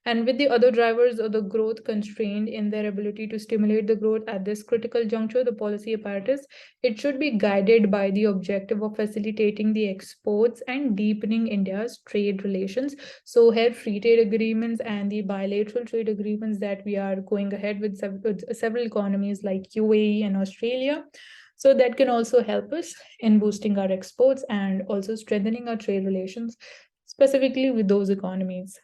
S1: And with the other drivers of the growth constrained in their ability to stimulate the growth at this critical juncture, the policy apparatus, it should be guided by the objective of facilitating the exports and deepening India's trade relations. So here, free trade agreements and the bilateral trade agreements that we are going ahead with several economies like UAE and Australia. So that can also help us in boosting our exports and also strengthening our trade relations, specifically with those economies.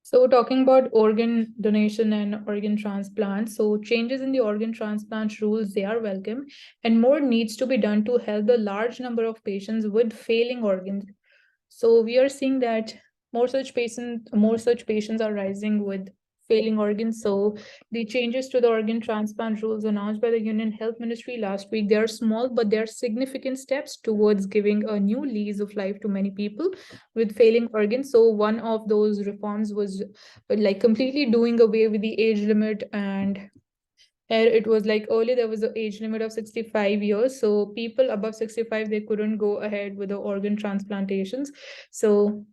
S1: So talking about organ donation and organ transplant, so changes in the organ transplant rules, they are welcome, and more needs to be done to help the large number of patients with failing organs. So we are seeing that more such patients are rising with failing organs. So the changes to the organ transplant rules announced by the Union Health Ministry last week, they are small, but they are significant steps towards giving a new lease of life to many people with failing organs. So one of those reforms was like completely doing away with the age limit, and it was like earlier there was an age limit of 65 years. So people above 65, they couldn't go ahead with the organ transplantations. So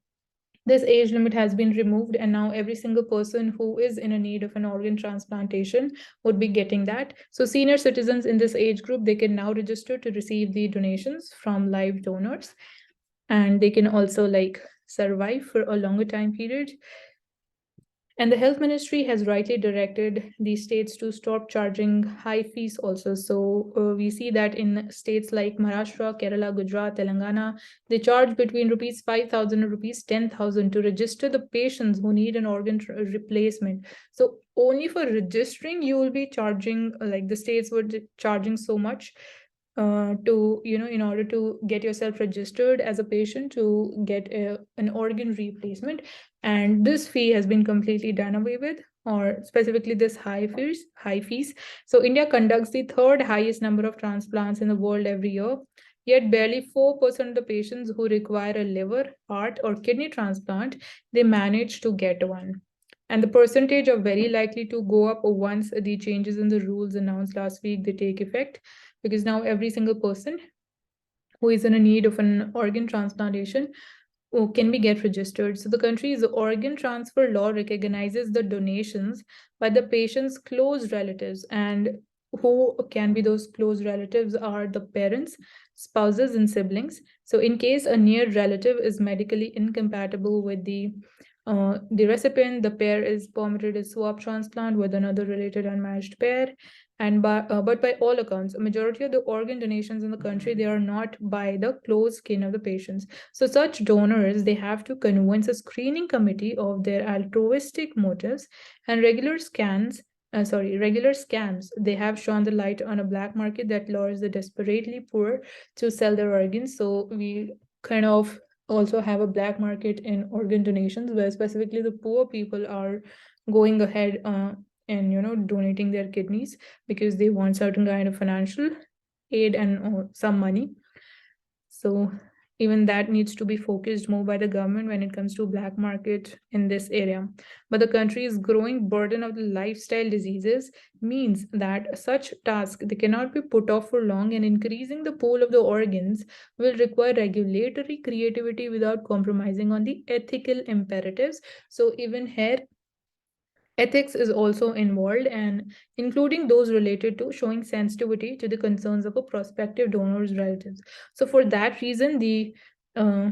S1: this age limit has been removed, and now every single person who is in a need of an organ transplantation would be getting that. So senior citizens in this age group, they can now register to receive the donations from live donors, and they can also like survive for a longer time period. And the health ministry has rightly directed the states to stop charging high fees also. So we see that in states like Maharashtra, Kerala, Gujarat, Telangana, they charge between rupees 5,000 and rupees 10,000 to register the patients who need an organ replacement. So only for registering, you will be charging, like the states were charging so much to, in order to get yourself registered as a patient to get an organ replacement. And this fee has been completely done away with, or specifically this high fees. So India conducts the third highest number of transplants in the world every year, yet barely 4% of the patients who require a liver, heart, or kidney transplant, they manage to get one. And the percentage are very likely to go up once the changes in the rules announced last week, they take effect, because now every single person who is in a need of an organ transplantation can we get registered? So the country's organ transfer law recognizes the donations by the patient's close relatives, and who can be those close relatives are the parents, spouses, and siblings. So in case a near relative is medically incompatible with the recipient, the pair is permitted a swap transplant with another related unmatched pair. But by all accounts, a majority of the organ donations in the country, they are not by the close kin of the patients. So such donors, they have to convince a screening committee of their altruistic motives, and regular scams. They have shone the light on a black market that lures the desperately poor to sell their organs. So we kind of also have a black market in organ donations, where specifically the poor people are going ahead and donating their kidneys because they want certain kind of financial aid and some money. So even that needs to be focused more by the government when it comes to black market in this area. But the country's growing burden of the lifestyle diseases means that such tasks, they cannot be put off for long, and increasing the pool of the organs will require regulatory creativity without compromising on the ethical imperatives. So even here, ethics is also involved, and including those related to showing sensitivity to the concerns of a prospective donor's relatives. So for that reason, the uh,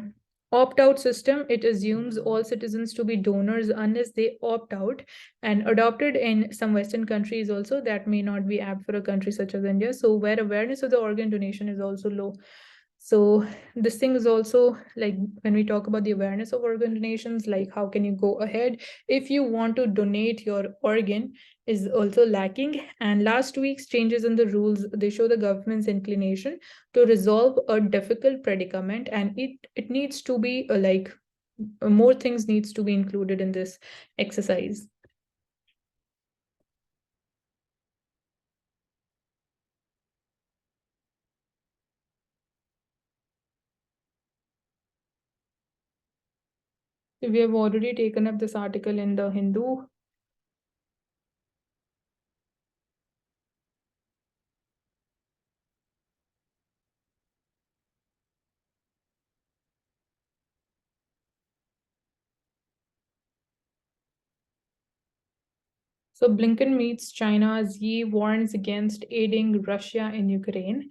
S1: opt-out system, it assumes all citizens to be donors unless they opt out, and adopted in some Western countries also, that may not be apt for a country such as India, so where awareness of the organ donation is also low. So this thing is also like, when we talk about the awareness of organ donations, like how can you go ahead if you want to donate your organ, is also lacking. And last week's changes in the rules, they show the government's inclination to resolve a difficult predicament, and it needs to be more things needs to be included in this exercise. We have already taken up this article in the Hindu. So Blinken meets China's Yi, warns against aiding Russia in Ukraine.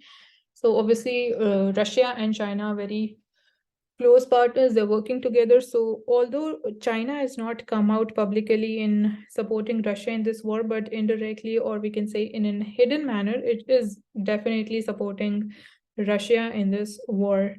S1: So obviously, Russia and China are very close partners. They're working together. So although China has not come out publicly in supporting Russia in this war, but indirectly, or we can say in a hidden manner, it is definitely supporting Russia in this war.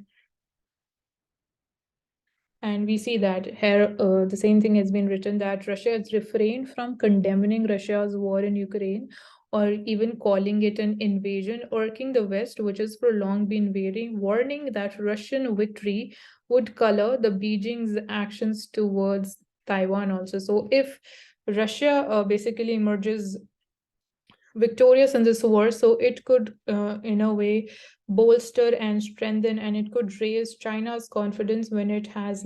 S1: And we see that here, the same thing has been written, that Russia has refrained from condemning Russia's war in Ukraine, or even calling it an invasion, urging the West, which has for long been warning that Russian victory would color the Beijing's actions towards Taiwan also. So if Russia basically emerges victorious in this war, so it could in a way bolster and strengthen, and it could raise China's confidence when it has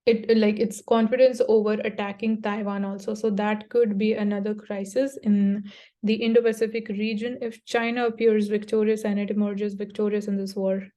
S1: its confidence over attacking Taiwan also. So that could be another crisis in the Indo-Pacific region if China appears victorious and it emerges victorious in this war.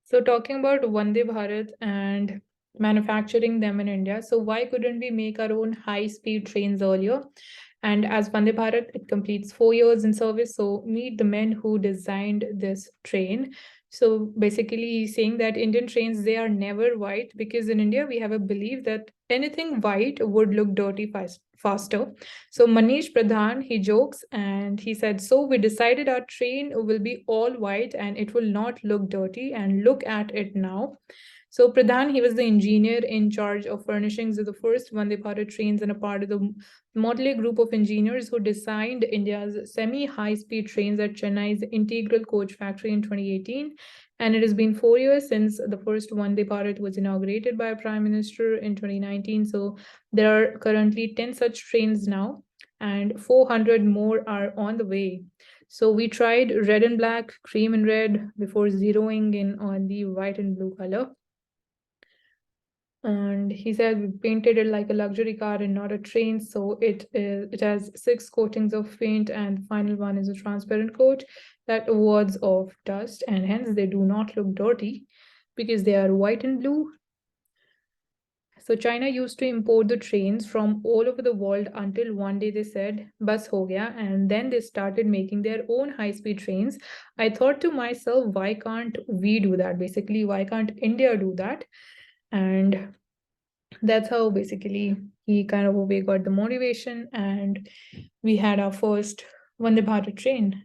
S1: So talking about Vande Bharat and manufacturing them in India, so why couldn't we make our own high-speed trains earlier? And as Vande Bharat, it completes 4 years in service. So meet the men who designed this train. So basically saying that Indian trains, they are never white, because in India we have a belief that anything white would look dirty faster. So Manish Pradhan, he jokes and he said, so we decided our train will be all white and it will not look dirty, and look at it now. So Pradhan, he was the engineer in charge of furnishings of the first Vande Bharat trains and a part of the motley group of engineers who designed India's semi-high-speed trains at Chennai's Integral Coach Factory in 2018. And it has been 4 years since the first Vande Bharat was inaugurated by a Prime Minister in 2019. So there are currently 10 such trains now, and 400 more are on the way. So we tried red and black, cream and red before zeroing in on the white and blue color. And he said we painted it like a luxury car and not a train. So it has 6 coatings of paint, and the final one is a transparent coat that wards off dust, and hence they do not look dirty because they are white and blue. So China used to import the trains from all over the world until one day they said, bus ho gaya, and then they started making their own high-speed trains. I thought to myself, why can't we do that? Basically, why can't India do that? And that's how basically he kind of we got the motivation, and we had our first Vande Bharat train.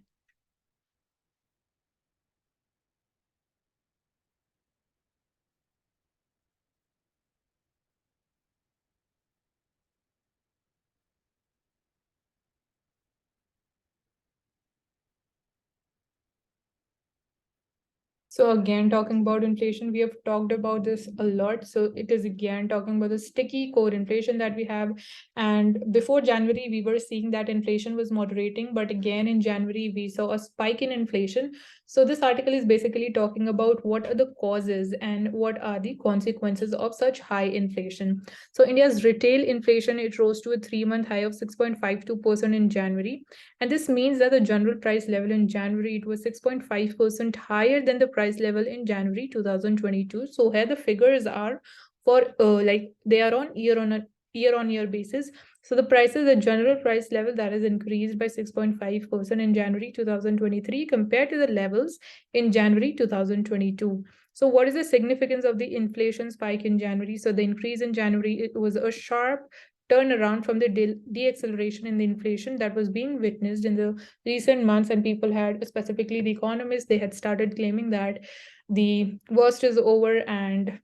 S1: So again, talking about inflation, we have talked about this a lot. So it is again talking about the sticky core inflation that we have. And before January, we were seeing that inflation was moderating, but again in January, we saw a spike in inflation. So this article is basically talking about what are the causes and what are the consequences of such high inflation. So India's retail inflation, it rose to a 3-month high of 6.52% in January. And this means that the general price level in January, it was 6.5% higher than the price level in January 2022. So here the figures are for like they are on year-on-year basis. So the prices, the general price level that is increased by 6.5% in January 2023 compared to the levels in January 2022. So what is the significance of the inflation spike in January? So the increase in January, it was a sharp turnaround from the deacceleration in the inflation that was being witnessed in the recent months, and people had, specifically the economists, they had started claiming that the worst is over and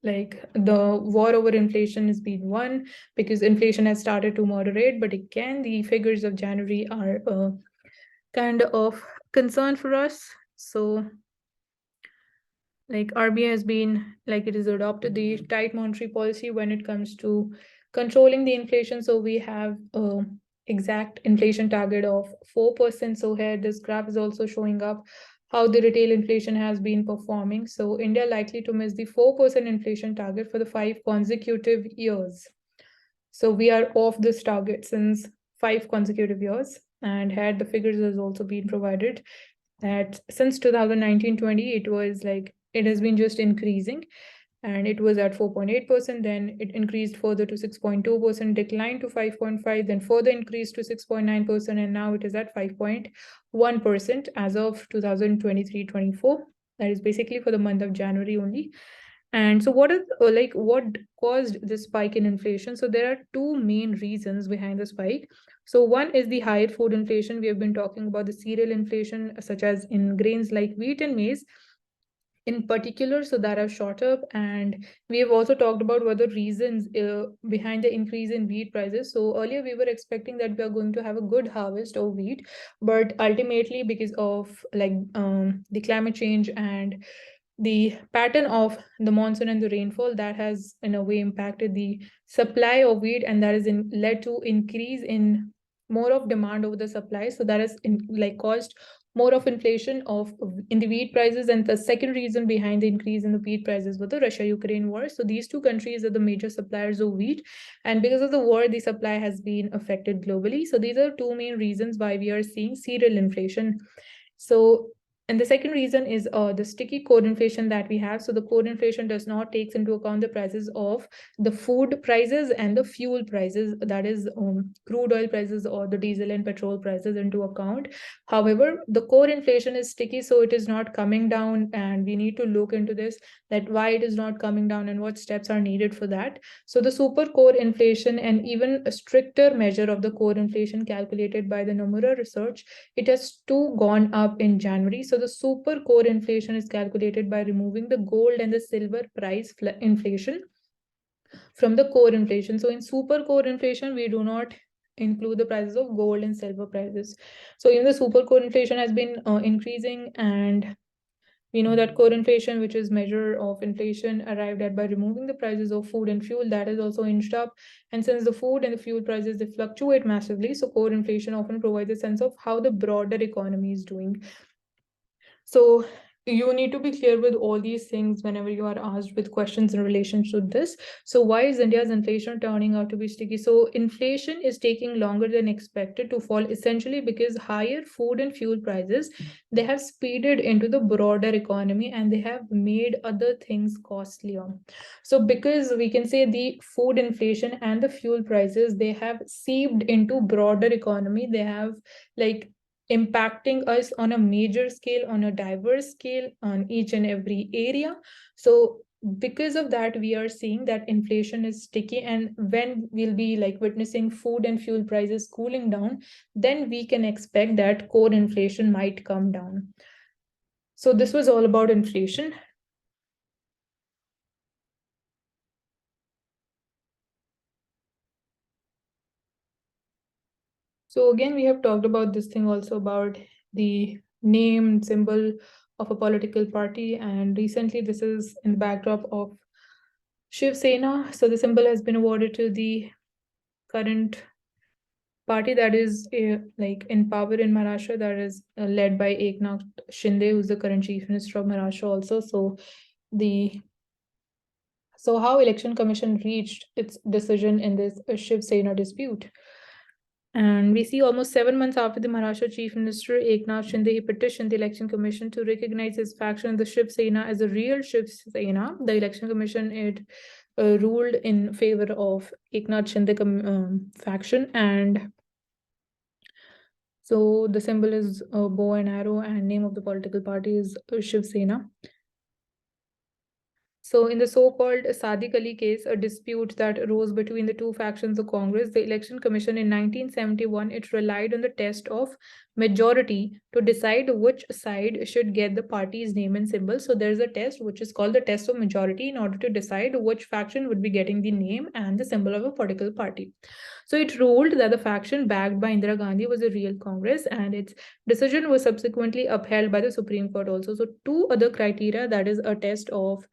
S1: like the war over inflation has been won because inflation has started to moderate. But again, the figures of January are kind of concern for us. So like RBI has been like it has adopted the tight monetary policy when it comes to controlling the inflation. So we have a exact inflation target of 4%. So here this graph is also showing up how the retail inflation has been performing. So India likely to miss the 4% inflation target for the 5 consecutive years. So we are off this target since 5 consecutive years, and had the figures has also been provided that since 2019-20 it was like it has been just increasing, and it was at 4.8%, then it increased further to 6.2%, declined to 5.5%, then further increased to 6.9%, and now it is at 5.1% as of 2023-24. That is basically for the month of January only. And so what is like what caused this spike in inflation? So there are two main reasons behind the spike. So one is the higher food inflation. We have been talking about the cereal inflation, such as in grains like wheat and maize in particular, so that have shot up. And we have also talked about what the reasons behind the increase in wheat prices. So earlier we were expecting that we are going to have a good harvest of wheat, but ultimately because of like the climate change and the pattern of the monsoon and the rainfall, that has in a way impacted the supply of wheat, and that has led to increase in more of demand over the supply. So that has caused more of inflation of in the wheat prices. And the second reason behind the increase in the wheat prices was the Russia-Ukraine war. So these two countries are the major suppliers of wheat, and because of the war, the supply has been affected globally. So these are two main reasons why we are seeing cereal inflation. So and the second reason is the sticky core inflation that we have. So the core inflation does not takes into account the prices of the food prices and the fuel prices, that is crude oil prices or the diesel and petrol prices into account. However, the core inflation is sticky, so it is not coming down, and we need to look into this, that why it is not coming down and what steps are needed for that. So the super core inflation and even a stricter measure of the core inflation calculated by the Nomura research, it has too gone up in January. So So the super core inflation is calculated by removing the gold and the silver price inflation from the core inflation. So in super core inflation, we do not include the prices of gold and silver prices. So even the super core inflation has been increasing, and we know that core inflation, which is measure of inflation arrived at by removing the prices of food and fuel, that is also inched up. And since the food and the fuel prices, they fluctuate massively, so core inflation often provides a sense of how the broader economy is doing. So you need to be clear with all these things whenever you are asked with questions in relation to this. So why is India's inflation turning out to be sticky? So inflation is taking longer than expected to fall, essentially because higher food and fuel prices, they have speeded into the broader economy and they have made other things costlier. So because we can say the food inflation and the fuel prices, they have seeped into broader economy. They have like impacting us on a major scale, on a diverse scale, on each and every area. So because of that, we are seeing that inflation is sticky, and when we'll be like witnessing food and fuel prices cooling down, then we can expect that core inflation might come down. So this was all about inflation. So again, we have talked about this thing also about the name symbol of a political party, and recently this is in the backdrop of Shiv Sena. So the symbol has been awarded to the current party that is like in power in Maharashtra, that is led by Eknath Shinde, who's the current chief minister of Maharashtra also. So how Election Commission reached its decision in this Shiv Sena dispute. And we see almost 7 months after the Maharashtra Chief Minister Eknath Shinde, he petitioned the Election Commission to recognize his faction, the Shiv Sena, as a real Shiv Sena. The Election Commission, it ruled in favor of Eknath Shinde faction, and so the symbol is a bow and arrow, and name of the political party is Shiv Sena. So in the so-called Sadiq Ali case, a dispute that arose between the two factions of Congress, the Election Commission in 1971, it relied on the test of majority to decide which side should get the party's name and symbol. So there's a test which is called the test of majority in order to decide which faction would be getting the name and the symbol of a political party. So it ruled that the faction backed by Indira Gandhi was a real Congress, and its decision was subsequently upheld by the Supreme Court also. So two other criteria, that is a test of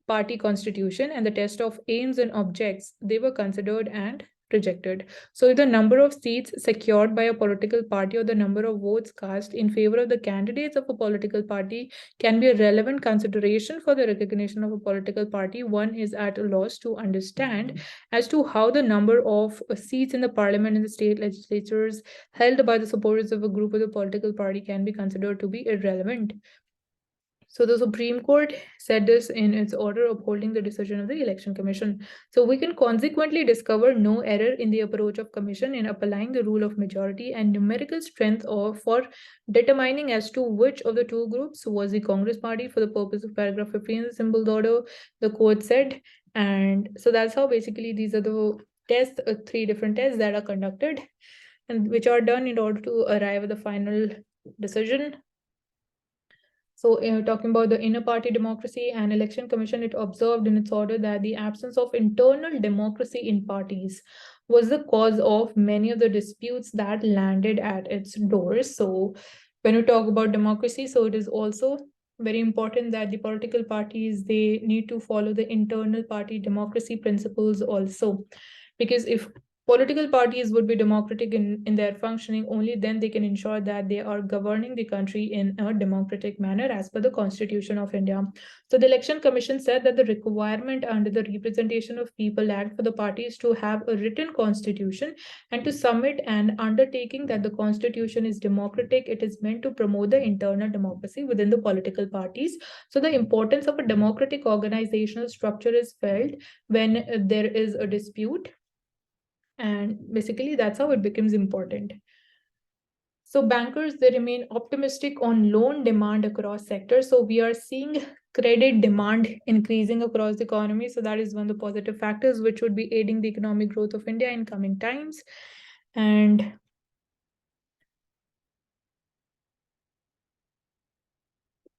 S1: party constitution and the test of aims and objects, they were considered and rejected. So if the number of seats secured by a political party or the number of votes cast in favor of the candidates of a political party can be a relevant consideration for the recognition of a political party, one is at a loss to understand as to how the number of seats in the parliament and the state legislatures held by the supporters of a group of the political party can be considered to be irrelevant. So the Supreme Court said this in its order upholding the decision of the Election Commission. So we can consequently discover no error in the approach of Commission in applying the rule of majority and numerical strength for determining as to which of the two groups was the Congress party for the purpose of paragraph 15 in the symbols order, the court said. And so that's how basically these are the tests, three different tests that are conducted and which are done in order to arrive at the final decision. So talking about the inner party democracy and election commission, it observed in its order that the absence of internal democracy in parties was the cause of many of the disputes that landed at its doors. So when we talk about democracy, so it is also very important that the political parties, they need to follow the internal party democracy principles also, because if political parties would be democratic in their functioning, only then they can ensure that they are governing the country in a democratic manner as per the Constitution of India. So the Election Commission said that the requirement under the Representation of People Act for the parties to have a written constitution and to submit an undertaking that the constitution is democratic, it is meant to promote the internal democracy within the political parties. So the importance of a democratic organizational structure is felt when there is a dispute, and basically that's how it becomes important. So bankers, they remain optimistic on loan demand across sectors. So we are seeing credit demand increasing across the economy. So that is one of the positive factors which would be aiding the economic growth of India in coming times. And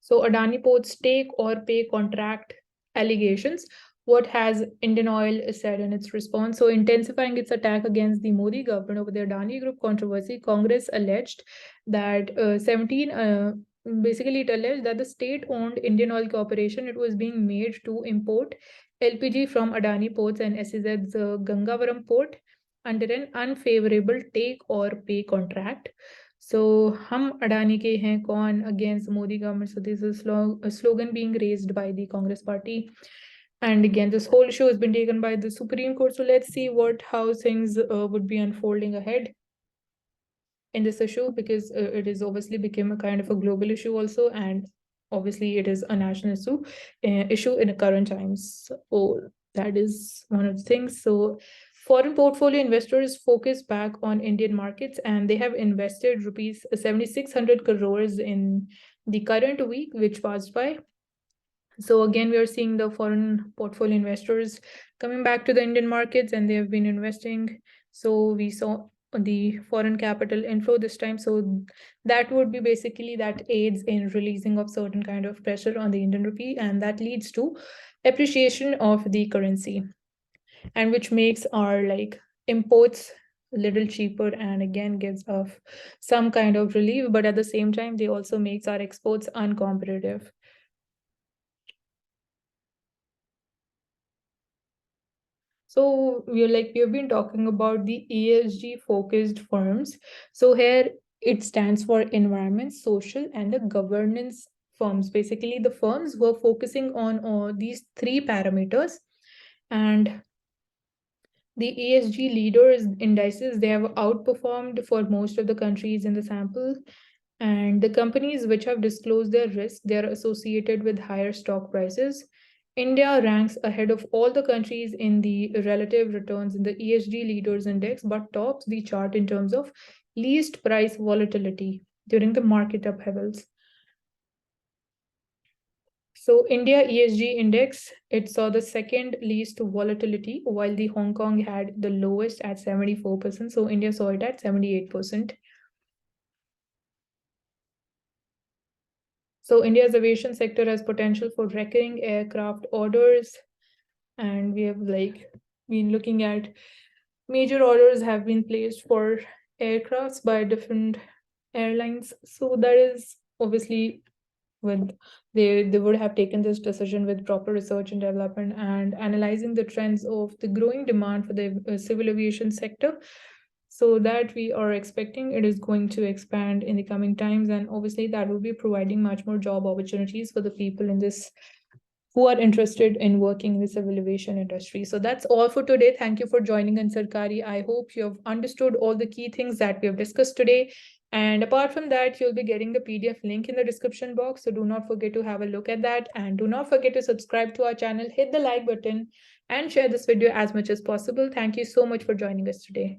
S1: So Adani Ports take or pay contract allegations. What has Indian Oil said in its response? So, intensifying its attack against the Modi government over the Adani Group controversy, Congress alleged that 17 basically it alleged that the state-owned Indian Oil Corporation, it was being made to import LPG from Adani Ports and SEZ's Gangavaram port under an unfavorable take or pay contract. So, hum Adani ke hain kaun against Modi government. So, this is a slogan being raised by the Congress party. And again, this whole issue has been taken by the Supreme Court. So, let's see how things would be unfolding ahead in this issue, because it is obviously became a kind of a global issue also, and obviously it is a national issue in the current times. So that is one of the things. So foreign portfolio investors focus back on Indian markets, and they have invested rupees 7,600 crores in the current week which passed by. So again, we are seeing the foreign portfolio investors coming back to the Indian markets, and they have been investing. So we saw the foreign capital inflow this time. So that would be basically that aids in releasing of certain kind of pressure on the Indian rupee, and that leads to appreciation of the currency, and which makes our like imports a little cheaper, and again gives us some kind of relief, but at the same time they also makes our exports uncompetitive. So we've been talking about the ESG focused firms. So here it stands for environment, social, and the governance firms. Basically, the firms who are focusing on these three parameters, and the ESG leaders indices, they have outperformed for most of the countries in the sample. And the companies which have disclosed their risk, they are associated with higher stock prices. India ranks ahead of all the countries in the relative returns in the ESG leaders index, but tops the chart in terms of least price volatility during the market upheavals. So India ESG index, it saw the second least volatility, while the Hong Kong had the lowest at 74%. So India saw it at 78%. So India's aviation sector has potential for recurring aircraft orders, and we have been looking at major orders have been placed for aircrafts by different airlines. So that is obviously with they would have taken this decision with proper research and development and analyzing the trends of the growing demand for the civil aviation sector, so that we are expecting it is going to expand in the coming times, and obviously that will be providing much more job opportunities for the people in this who are interested in working in the civil aviation industry. So that's all for today. Thank you for joining in Sarkari. I hope you have understood all the key things that we have discussed today. And apart from that, you'll be getting the PDF link in the description box. So do not forget to have a look at that. And do not forget to subscribe to our channel, hit the like button, and share this video as much as possible. Thank you so much for joining us today.